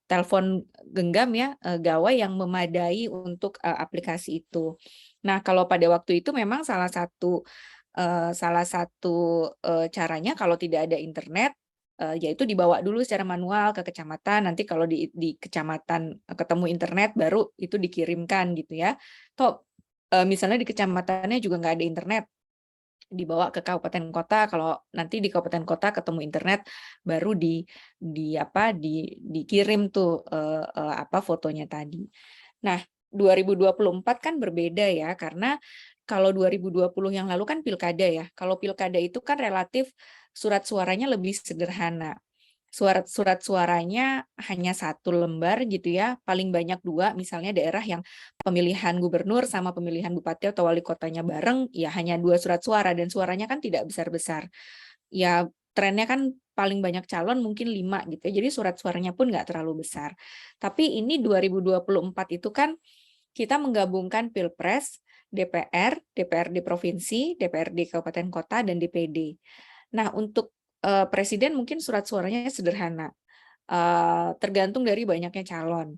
telepon genggam ya, gawai yang memadai untuk aplikasi itu. Nah, kalau pada waktu itu memang salah satu caranya kalau tidak ada internet, yaitu dibawa dulu secara manual ke kecamatan, nanti kalau di kecamatan ketemu internet baru itu dikirimkan gitu ya. Atau misalnya di kecamatannya juga nggak ada internet, dibawa ke kabupaten kota, kalau nanti di kabupaten kota ketemu internet baru dikirim tuh fotonya tadi. Nah, 2024 kan berbeda ya, karena kalau 2020 yang lalu kan pilkada ya. Kalau pilkada itu kan relatif surat suaranya lebih sederhana. Surat suaranya hanya 1 lembar gitu ya, paling banyak 2, misalnya daerah yang pemilihan gubernur sama pemilihan bupati atau wali kotanya bareng, ya hanya 2 surat suara dan suaranya kan tidak besar-besar. Ya trennya kan paling banyak calon mungkin 5 gitu ya, jadi surat suaranya pun nggak terlalu besar. Tapi ini 2024 itu kan kita menggabungkan Pilpres, DPR, DPRD provinsi, DPRD kabupaten kota, dan DPD. Nah, untuk presiden mungkin surat suaranya sederhana, tergantung dari banyaknya calon.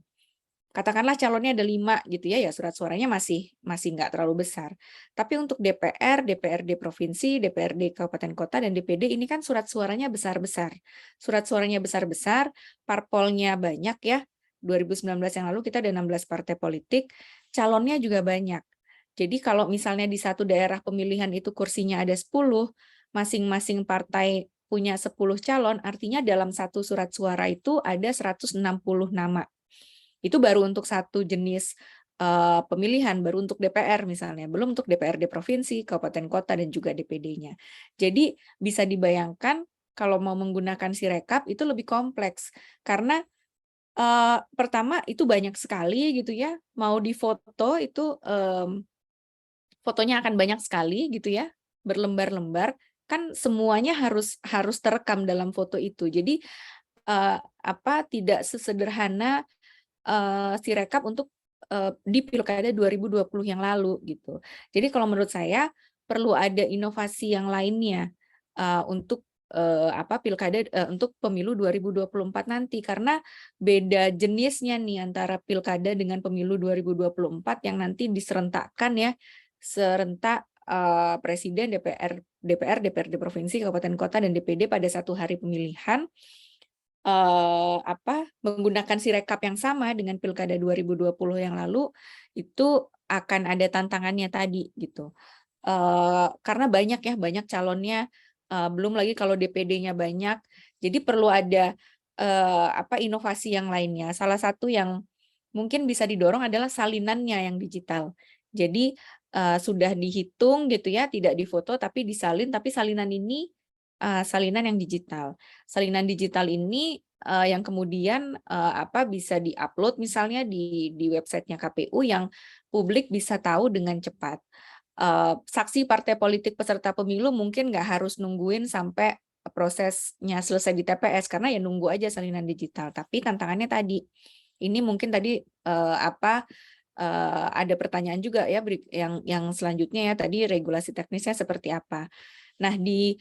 Katakanlah calonnya ada 5 gitu ya, surat suaranya masih nggak terlalu besar. Tapi untuk DPR, DPRD provinsi, DPRD kabupaten kota, dan DPD ini kan surat suaranya besar-besar. Surat suaranya besar-besar, parpolnya banyak ya. 2019 yang lalu kita ada 16 partai politik, calonnya juga banyak. Jadi kalau misalnya di satu daerah pemilihan itu kursinya ada 10, masing-masing partai punya 10 calon, artinya dalam satu surat suara itu ada 160 nama. Itu baru untuk satu jenis pemilihan, baru untuk DPR misalnya, belum untuk DPRD provinsi, kabupaten kota, dan juga DPD-nya. Jadi bisa dibayangkan kalau mau menggunakan Sirekap itu lebih kompleks, karena pertama itu banyak sekali gitu ya, mau difoto itu fotonya akan banyak sekali gitu ya, berlembar-lembar, kan semuanya harus terekam dalam foto itu. Jadi tidak sesederhana Sirekap untuk di Pilkada 2020 yang lalu gitu. Jadi kalau menurut saya perlu ada inovasi yang lainnya untuk Pilkada untuk pemilu 2024 nanti, karena beda jenisnya nih antara Pilkada dengan pemilu 2024 yang nanti diserentakkan ya, serentak Presiden, DPRD provinsi, kabupaten kota, dan DPD pada satu hari pemilihan, menggunakan Sirekap yang sama dengan Pilkada 2020 yang lalu, itu akan ada tantangannya tadi gitu. Karena banyak calonnya, belum lagi kalau DPD-nya banyak, jadi perlu ada inovasi yang lainnya. Salah satu yang mungkin bisa didorong adalah salinannya yang digital. Jadi sudah dihitung gitu ya, tidak difoto tapi disalin, tapi salinan ini salinan yang digital. Salinan digital ini yang kemudian bisa diupload misalnya di websitenya KPU yang publik bisa tahu dengan cepat. Saksi partai politik peserta pemilu mungkin nggak harus nungguin sampai prosesnya selesai di TPS, karena ya nunggu aja salinan digital. Tapi tantangannya tadi, ini mungkin tadi ada pertanyaan juga ya yang selanjutnya ya, tadi regulasi teknisnya seperti apa. Nah, di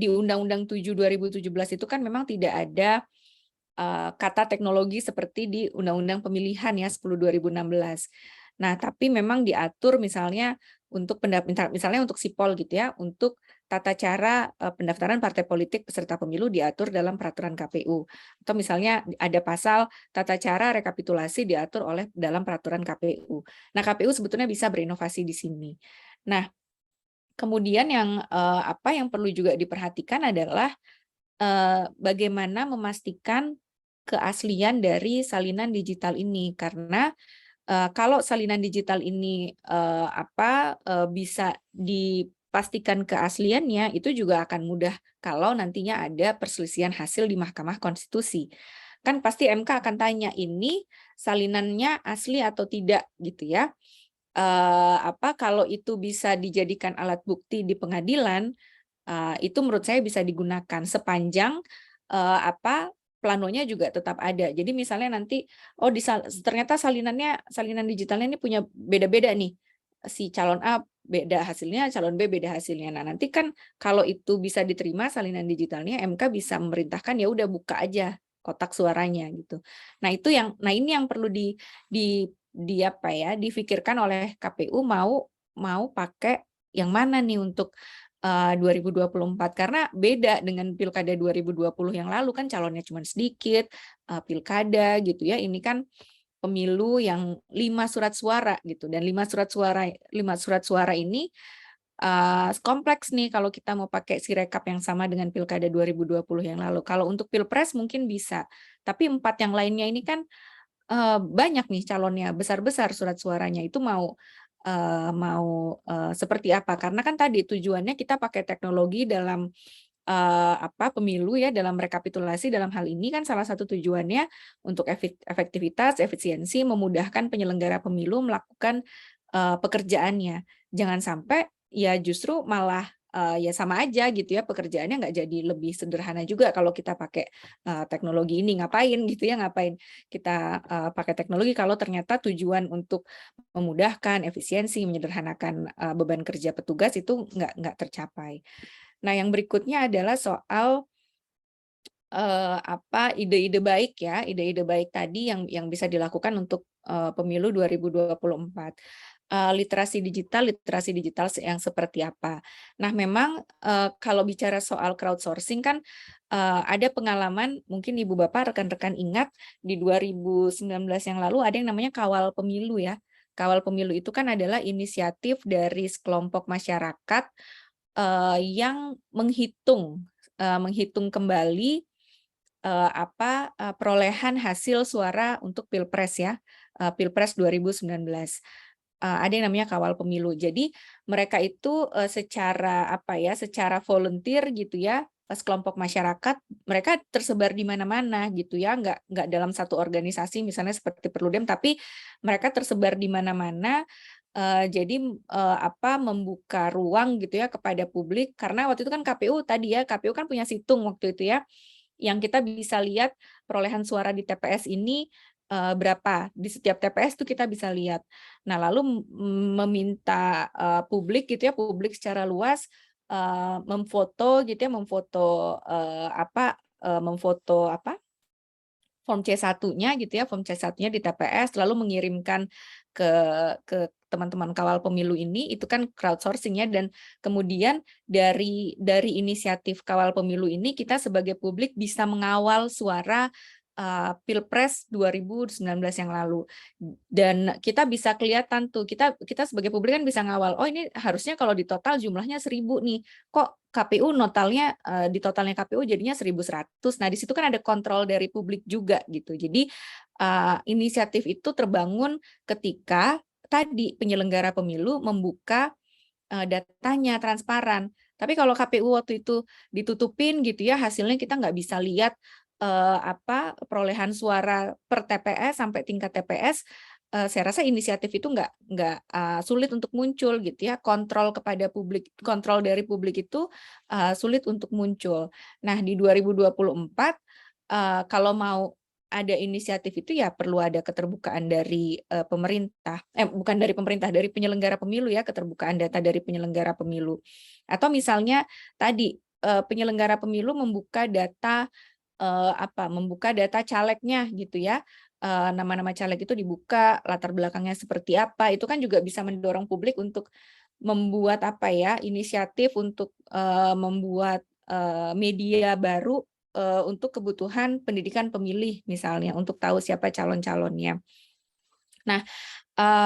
Undang-Undang 7 2017 itu kan memang tidak ada kata teknologi seperti di Undang-Undang Pemilihan ya 10 2016. Nah, tapi memang diatur misalnya untuk misalnya untuk sipol gitu ya, untuk tata cara pendaftaran partai politik peserta pemilu diatur dalam peraturan KPU. Atau misalnya ada pasal tata cara rekapitulasi diatur dalam peraturan KPU. Nah, KPU sebetulnya bisa berinovasi di sini. Nah, kemudian yang perlu juga diperhatikan adalah bagaimana memastikan keaslian dari salinan digital ini, karena kalau salinan digital ini bisa dipastikan keasliannya, itu juga akan mudah kalau nantinya ada perselisihan hasil di Mahkamah Konstitusi. Kan pasti MK akan tanya, ini salinannya asli atau tidak gitu ya. Kalau itu bisa dijadikan alat bukti di pengadilan, itu menurut saya bisa digunakan sepanjang planonya juga tetap ada. Jadi misalnya nanti ternyata salinan digitalnya ini punya beda-beda nih. Si calon A beda hasilnya, calon B beda hasilnya. Nah, nanti kan kalau itu bisa diterima salinan digitalnya, MK bisa memerintahkan ya udah buka aja kotak suaranya gitu. Nah, ini yang perlu difikirkan oleh KPU, mau pakai yang mana nih untuk 2024, karena beda dengan Pilkada 2020 yang lalu kan calonnya cuma sedikit, Pilkada gitu ya. Ini kan pemilu yang 5 surat suara gitu, dan 5 surat suara ini kompleks nih kalau kita mau pakai Sirekap yang sama dengan Pilkada 2020 yang lalu. Kalau untuk Pilpres mungkin bisa, tapi 4 yang lainnya ini kan banyak nih calonnya, besar-besar surat suaranya, itu mau seperti apa? Karena kan tadi tujuannya kita pakai teknologi dalam pemilu ya, dalam rekapitulasi, dalam hal ini kan salah satu tujuannya untuk efektivitas, efisiensi, memudahkan penyelenggara pemilu melakukan pekerjaannya. Jangan sampai ya justru malah ya sama aja gitu ya, pekerjaannya nggak jadi lebih sederhana juga kalau kita pakai teknologi ini. Ngapain kita pakai teknologi kalau ternyata tujuan untuk memudahkan, efisiensi, menyederhanakan beban kerja petugas itu nggak tercapai. Nah, yang berikutnya adalah soal ide-ide baik ya, ide-ide baik tadi yang bisa dilakukan untuk pemilu 2024. Literasi digital yang seperti apa. Nah, memang kalau bicara soal crowdsourcing kan ada pengalaman, mungkin Ibu Bapak rekan-rekan ingat di 2019 yang lalu ada yang namanya kawal pemilu ya. Kawal Pemilu itu kan adalah inisiatif dari sekelompok masyarakat yang menghitung kembali perolehan hasil suara untuk Pilpres ya, Pilpres 2019. Ada yang namanya Kawal Pemilu. Jadi mereka itu secara volunteer gitu ya, kelompok masyarakat, mereka tersebar di mana-mana gitu ya, nggak dalam satu organisasi misalnya seperti Perludem, tapi mereka tersebar di mana-mana. Jadi membuka ruang gitu ya kepada publik, karena waktu itu kan KPU kan punya situng waktu itu ya, yang kita bisa lihat perolehan suara di TPS ini berapa di setiap TPS itu kita bisa lihat. Nah lalu meminta publik gitu ya, publik secara luas memfoto form C1-nya gitu ya, form C1-nya di TPS, lalu mengirimkan ke teman-teman Kawal Pemilu ini, itu kan crowdsourcing-nya, dan kemudian dari inisiatif Kawal Pemilu ini kita sebagai publik bisa mengawal suara Pilpres 2019 yang lalu, dan kita bisa kelihatan tuh, kita sebagai publik kan bisa ngawal, oh ini harusnya kalau di total jumlahnya 1000 nih, kok KPU di totalnya KPU jadinya 1100. Nah di situ kan ada kontrol dari publik juga gitu. Jadi inisiatif itu terbangun ketika tadi penyelenggara pemilu membuka datanya transparan. Tapi kalau KPU waktu itu ditutupin gitu ya, hasilnya kita nggak bisa lihat perolehan suara per TPS sampai tingkat TPS. Saya rasa inisiatif itu nggak sulit untuk muncul gitu ya, kontrol dari publik itu sulit untuk muncul. Nah di 2024 kalau mau ada inisiatif itu ya perlu ada keterbukaan dari pemerintah, bukan dari pemerintah, dari penyelenggara pemilu ya, keterbukaan data dari penyelenggara pemilu. Atau misalnya tadi penyelenggara pemilu membuka data calegnya gitu ya, nama-nama caleg itu dibuka, latar belakangnya seperti apa, itu kan juga bisa mendorong publik untuk membuat inisiatif untuk membuat media baru untuk kebutuhan pendidikan pemilih misalnya, untuk tahu siapa calon-calonnya. Nah,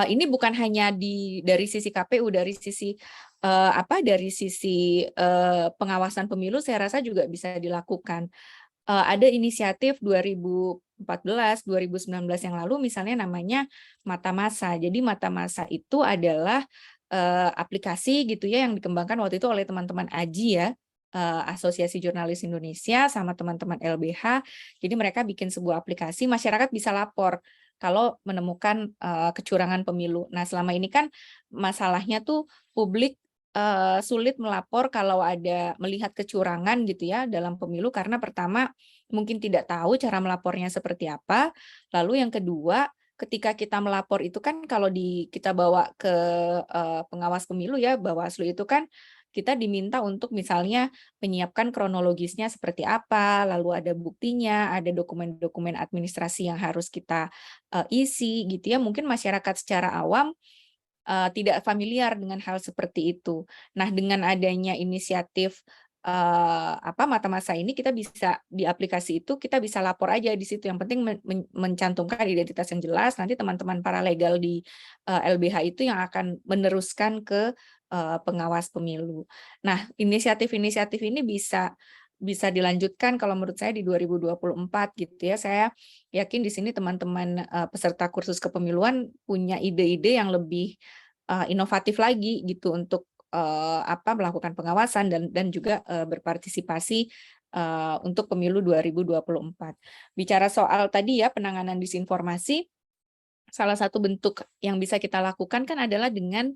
ini bukan hanya dari sisi KPU, dari sisi pengawasan pemilu saya rasa juga bisa dilakukan. Ada inisiatif 2014, 2019 yang lalu misalnya namanya Mata Masa. Jadi Mata Masa itu adalah aplikasi gitu ya yang dikembangkan waktu itu oleh teman-teman AJI ya, Asosiasi Jurnalis Indonesia sama teman-teman LBH. Jadi mereka bikin sebuah aplikasi, masyarakat bisa lapor kalau menemukan kecurangan pemilu. Nah selama ini kan masalahnya tuh publik sulit melapor kalau ada melihat kecurangan gitu ya dalam pemilu, karena pertama mungkin tidak tahu cara melapornya seperti apa, lalu yang kedua ketika kita melapor itu kan kalau kita bawa ke pengawas pemilu ya, Bawaslu itu kan kita diminta untuk misalnya menyiapkan kronologisnya seperti apa, lalu ada buktinya, ada dokumen-dokumen administrasi yang harus kita isi gitu ya. Mungkin masyarakat secara awam tidak familiar dengan hal seperti itu. Nah, dengan adanya inisiatif Mata Masa ini, kita bisa di aplikasi itu kita bisa lapor aja di situ. Yang penting mencantumkan identitas yang jelas. Nanti teman-teman paralegal di LBH itu yang akan meneruskan ke pengawas pemilu. Nah, inisiatif-inisiatif ini bisa dilanjutkan kalau menurut saya di 2024 gitu ya. Saya yakin di sini teman-teman peserta kursus kepemiluan punya ide-ide yang lebih inovatif lagi gitu untuk melakukan pengawasan dan juga berpartisipasi untuk pemilu 2024. Bicara soal tadi ya penanganan disinformasi, salah satu bentuk yang bisa kita lakukan kan adalah dengan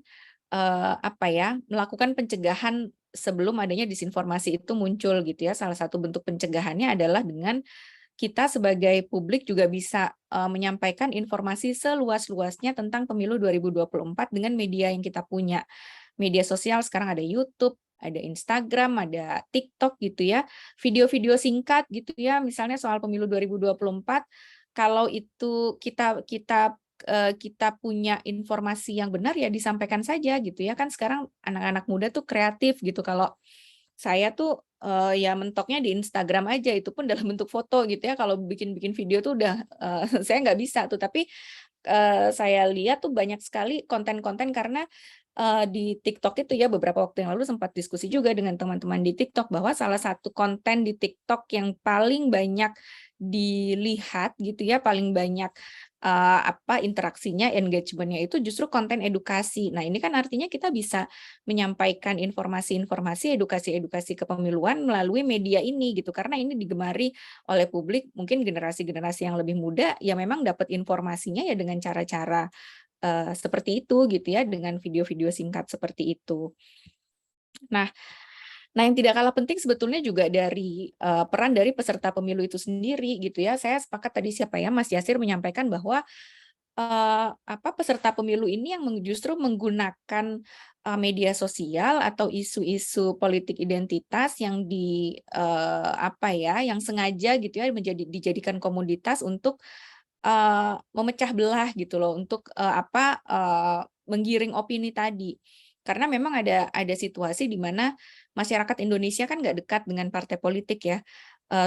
melakukan pencegahan sebelum adanya disinformasi itu muncul gitu ya. Salah satu bentuk pencegahannya adalah dengan kita sebagai publik juga bisa menyampaikan informasi seluas-luasnya tentang pemilu 2024 dengan media yang kita punya. Media sosial sekarang ada YouTube, ada Instagram, ada TikTok gitu ya. Video-video singkat gitu ya, misalnya soal pemilu 2024, kalau itu kita punya informasi yang benar ya disampaikan saja gitu ya. Kan sekarang anak-anak muda tuh kreatif gitu. Kalau saya tuh ya mentoknya di Instagram aja, itu pun dalam bentuk foto gitu ya. Kalau bikin video tuh udah saya nggak bisa tuh. Tapi saya lihat tuh banyak sekali konten-konten karena di TikTok itu ya beberapa waktu yang lalu sempat diskusi juga dengan teman-teman di TikTok bahwa salah satu konten di TikTok yang paling banyak dilihat gitu ya, paling banyak interaksinya, engagementnya itu justru konten edukasi. Nah ini kan artinya kita bisa menyampaikan informasi-informasi, edukasi-edukasi kepemiluan melalui media ini gitu, karena ini digemari oleh publik, mungkin generasi-generasi yang lebih muda ya memang dapat informasinya ya dengan cara-cara seperti itu gitu ya, dengan video-video singkat seperti itu. Nah, yang tidak kalah penting sebetulnya juga dari peran dari peserta pemilu itu sendiri gitu ya. Saya sepakat tadi Mas Yasir menyampaikan bahwa peserta pemilu ini yang justru menggunakan media sosial atau isu-isu politik identitas yang yang sengaja gitu ya dijadikan komoditas untuk memecah belah gitu loh, untuk menggiring opini tadi. Karena memang ada situasi di mana masyarakat Indonesia kan nggak dekat dengan partai politik ya.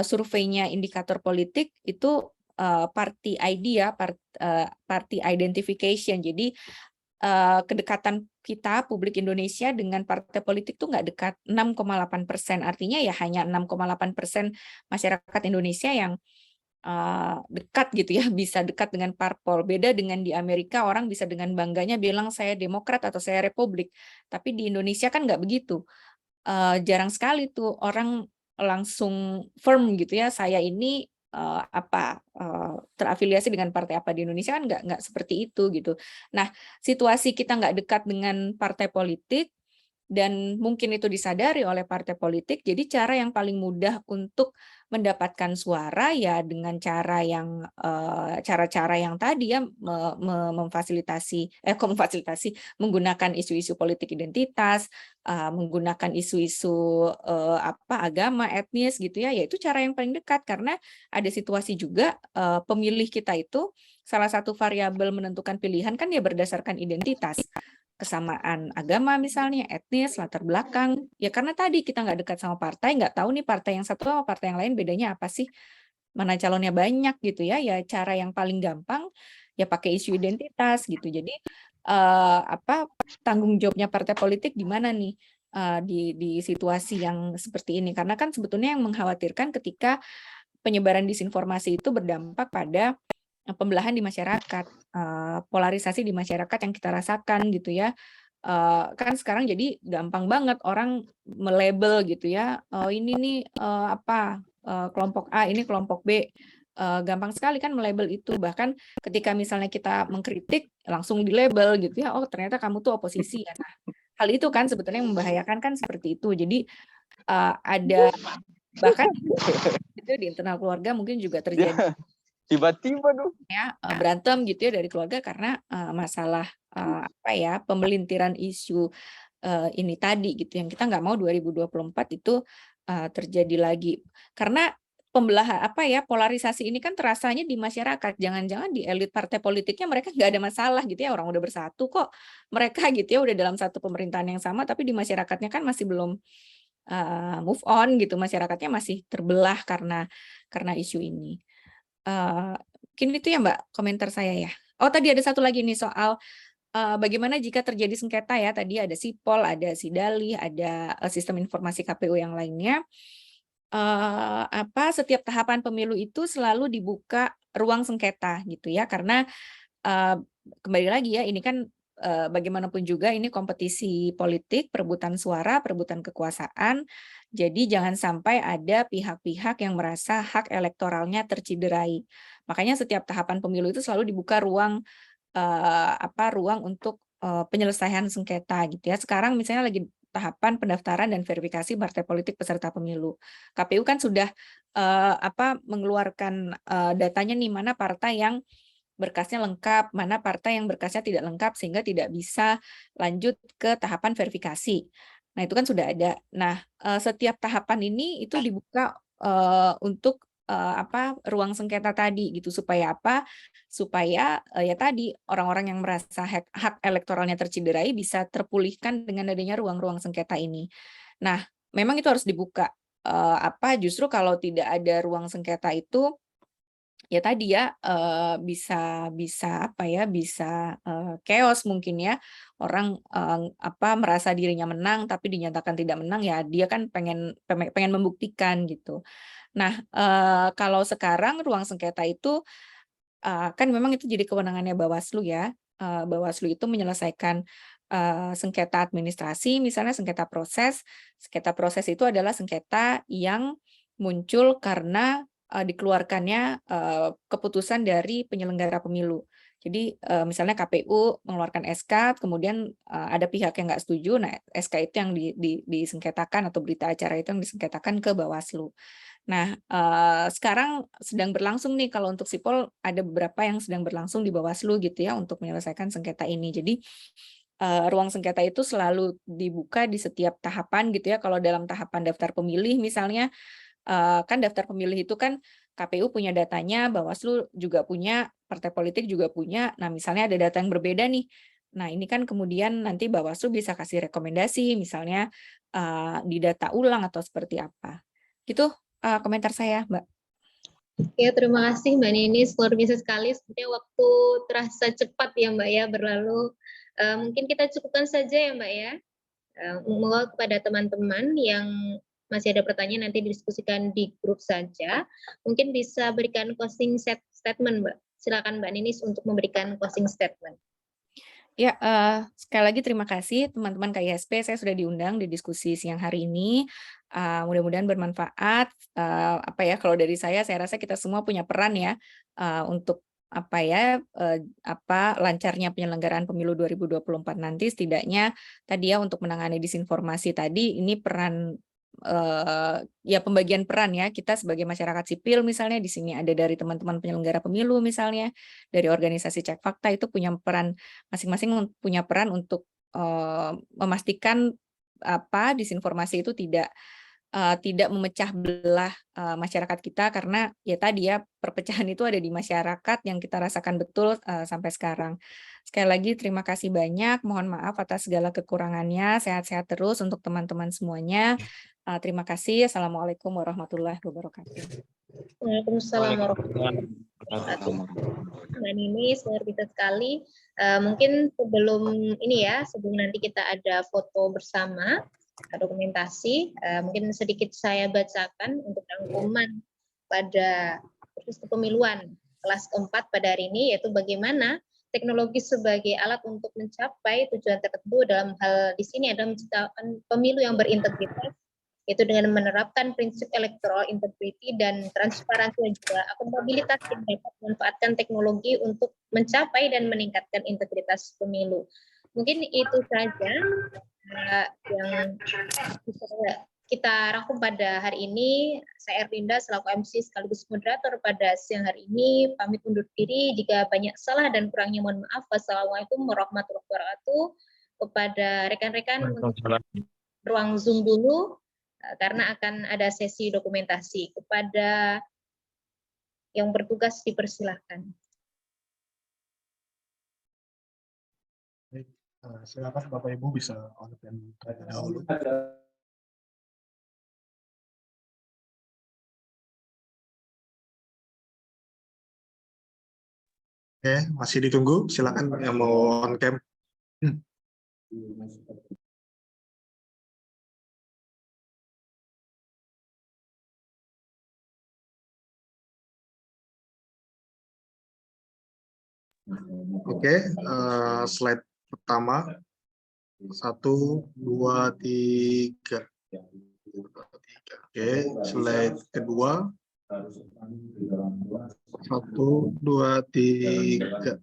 Surveinya indikator politik itu party ID ya, party identification. Jadi kedekatan kita publik Indonesia dengan partai politik tuh nggak dekat, 6,8%. Artinya ya hanya 6,8% masyarakat Indonesia yang dekat gitu ya, bisa dekat dengan parpol. Beda dengan di Amerika, orang bisa dengan bangganya bilang saya Demokrat atau saya Republik. Tapi di Indonesia kan nggak begitu. Jarang sekali tuh orang langsung firm gitu ya, saya ini terafiliasi dengan partai apa. Di Indonesia kan nggak seperti itu gitu. Nah, situasi kita nggak dekat dengan partai politik, dan mungkin itu disadari oleh partai politik, jadi cara yang paling mudah untuk mendapatkan suara ya dengan cara yang tadi ya menggunakan isu-isu politik identitas, menggunakan isu-isu agama, etnis gitu ya, yaitu cara yang paling dekat karena ada situasi juga pemilih kita itu salah satu variabel menentukan pilihan kan ya berdasarkan identitas. Kesamaan agama misalnya, etnis, latar belakang, ya karena tadi kita nggak dekat sama partai, nggak tahu nih partai yang satu sama partai yang lain bedanya apa sih, mana calonnya banyak gitu ya, ya cara yang paling gampang ya pakai isu identitas gitu. Jadi tanggung jawabnya partai politik di mana nih di situasi yang seperti ini, karena kan sebetulnya yang mengkhawatirkan ketika penyebaran disinformasi itu berdampak pada pembelahan di masyarakat, polarisasi di masyarakat yang kita rasakan gitu ya. Kan sekarang jadi gampang banget orang melabel gitu ya, ini nih kelompok A, ini kelompok B. Gampang sekali kan melabel itu, bahkan ketika misalnya kita mengkritik langsung dilabel gitu ya, oh ternyata kamu tuh oposisi ya. Nah, hal itu kan sebetulnya yang membahayakan kan seperti itu. Jadi ada bahkan itu di internal keluarga mungkin juga terjadi tiba-tiba dong ya berantem gitu ya dari keluarga karena masalah pemelintiran isu ini tadi gitu yang kita nggak mau 2024 itu terjadi lagi karena pembelahan polarisasi ini kan terasanya di masyarakat, jangan-jangan di elit partai politiknya mereka nggak ada masalah gitu ya, orang udah bersatu kok mereka gitu ya, udah dalam satu pemerintahan yang sama, tapi di masyarakatnya kan masih belum move on gitu, masyarakatnya masih terbelah karena isu ini. Mungkin itu ya Mbak komentar saya ya. Oh tadi ada satu lagi nih soal bagaimana jika terjadi sengketa ya, tadi ada Sipol, ada Sidalih, ada sistem informasi KPU yang lainnya. Setiap tahapan pemilu itu selalu dibuka ruang sengketa gitu ya, karena kembali lagi ya ini kan bagaimanapun juga ini kompetisi politik, perebutan suara, perebutan kekuasaan. Jadi jangan sampai ada pihak-pihak yang merasa hak elektoralnya tercederai. Makanya setiap tahapan pemilu itu selalu dibuka ruang untuk penyelesaian sengketa gitu ya. Sekarang misalnya lagi tahapan pendaftaran dan verifikasi partai politik peserta pemilu. KPU kan sudah mengeluarkan datanya nih, mana partai yang berkasnya lengkap, mana partai yang berkasnya tidak lengkap sehingga tidak bisa lanjut ke tahapan verifikasi. Nah, itu kan sudah ada. Nah, setiap tahapan ini itu dibuka untuk ruang sengketa tadi gitu, supaya apa? Supaya ya tadi orang-orang yang merasa hak elektoralnya tercederai bisa terpulihkan dengan adanya ruang-ruang sengketa ini. Nah, memang itu harus dibuka. Justru kalau tidak ada ruang sengketa itu ya tadi ya bisa apa ya, bisa chaos mungkin ya, orang merasa dirinya menang tapi dinyatakan tidak menang, ya dia kan pengen membuktikan gitu. Nah, kalau sekarang ruang sengketa itu kan memang itu jadi kewenangannya Bawaslu ya. Bawaslu itu menyelesaikan sengketa administrasi, misalnya sengketa proses. Sengketa proses itu adalah sengketa yang muncul karena dikeluarkannya keputusan dari penyelenggara pemilu. Jadi misalnya KPU mengeluarkan SK, kemudian ada pihak yang nggak setuju, nah SK itu yang disengketakan atau berita acara itu yang disengketakan ke Bawaslu. Nah, sekarang sedang berlangsung nih kalau untuk Sipol ada beberapa yang sedang berlangsung di Bawaslu gitu ya untuk menyelesaikan sengketa ini. Jadi ruang sengketa itu selalu dibuka di setiap tahapan gitu ya. Kalau dalam tahapan daftar pemilih misalnya, kan daftar pemilih itu kan KPU punya datanya, Bawaslu juga punya, partai politik juga punya. Nah, misalnya ada data yang berbeda nih. Nah, ini kan kemudian nanti Bawaslu bisa kasih rekomendasi, misalnya didata ulang atau seperti apa. Gitu komentar saya, Mbak. Ya, terima kasih Mbak Ninis, luar biasa sekali. Sepertinya waktu terasa cepat ya Mbak ya berlalu. Mungkin kita cukupkan saja ya Mbak ya. Mohon kepada teman-teman yang masih ada pertanyaan nanti didiskusikan di grup saja. Mungkin bisa berikan closing statement Mbak. Silakan Mbak Ninis untuk memberikan closing statement. Ya, sekali lagi terima kasih teman-teman KISP, saya sudah diundang di diskusi siang hari ini. Mudah-mudahan bermanfaat. Kalau dari saya rasa kita semua punya peran ya untuk lancarnya penyelenggaraan pemilu 2024 nanti, setidaknya tadi ya untuk menangani disinformasi tadi, ini peran pembagian peran ya, kita sebagai masyarakat sipil misalnya, di sini ada dari teman-teman penyelenggara pemilu misalnya, dari organisasi cek fakta, itu punya peran masing-masing, punya peran untuk memastikan disinformasi itu tidak memecah belah masyarakat kita, karena ya tadi ya perpecahan itu ada di masyarakat yang kita rasakan betul sampai sekarang. Sekali lagi terima kasih banyak, mohon maaf atas segala kekurangannya, sehat-sehat terus untuk teman-teman semuanya. Terima kasih. Assalamualaikum warahmatullahi wabarakatuh. Waalaikumsalam warahmatullahi wabarakatuh. Mbak Ninis, luar biasa sekali. Mungkin sebelum nanti kita ada foto bersama, dokumentasi, mungkin sedikit saya bacakan untuk rangkuman pada proses kepemiluan kelas keempat pada hari ini, yaitu bagaimana teknologi sebagai alat untuk mencapai tujuan tertentu. Dalam hal di sini adalah menciptakan pemilu yang berintegritas, yaitu dengan menerapkan prinsip electoral integrity dan transparansi dan juga akuntabilitas yang dapat memanfaatkan teknologi untuk mencapai dan meningkatkan integritas pemilu. Mungkin itu saja yang bisa kita rangkum pada hari ini. Saya Erlinda selaku MC sekaligus moderator pada siang hari ini pamit undur diri. Jika banyak salah dan kurangnya mohon maaf. Wassalamualaikum warahmatullahi wabarakatuh. Kepada rekan-rekan ruang Zoom dulu, karena akan ada sesi dokumentasi. Kepada yang bertugas dipersilahkan. Silakan Bapak Ibu bisa on cam terlebih dahulu. Oke, masih ditunggu. Silakan yang mau on cam. Oke, slide pertama. 1, 2, 3. Oke, slide kedua. 1, 2, 3.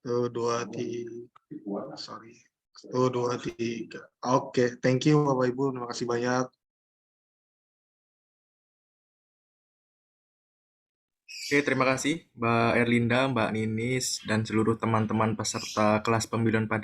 1, 2, 3. Sorry. 1, 2, 3. Oke, thank you Bapak Ibu. Terima kasih banyak. Oke, terima kasih Mbak Erlinda, Mbak Ninis, dan seluruh teman-teman peserta kelas pemilihan pada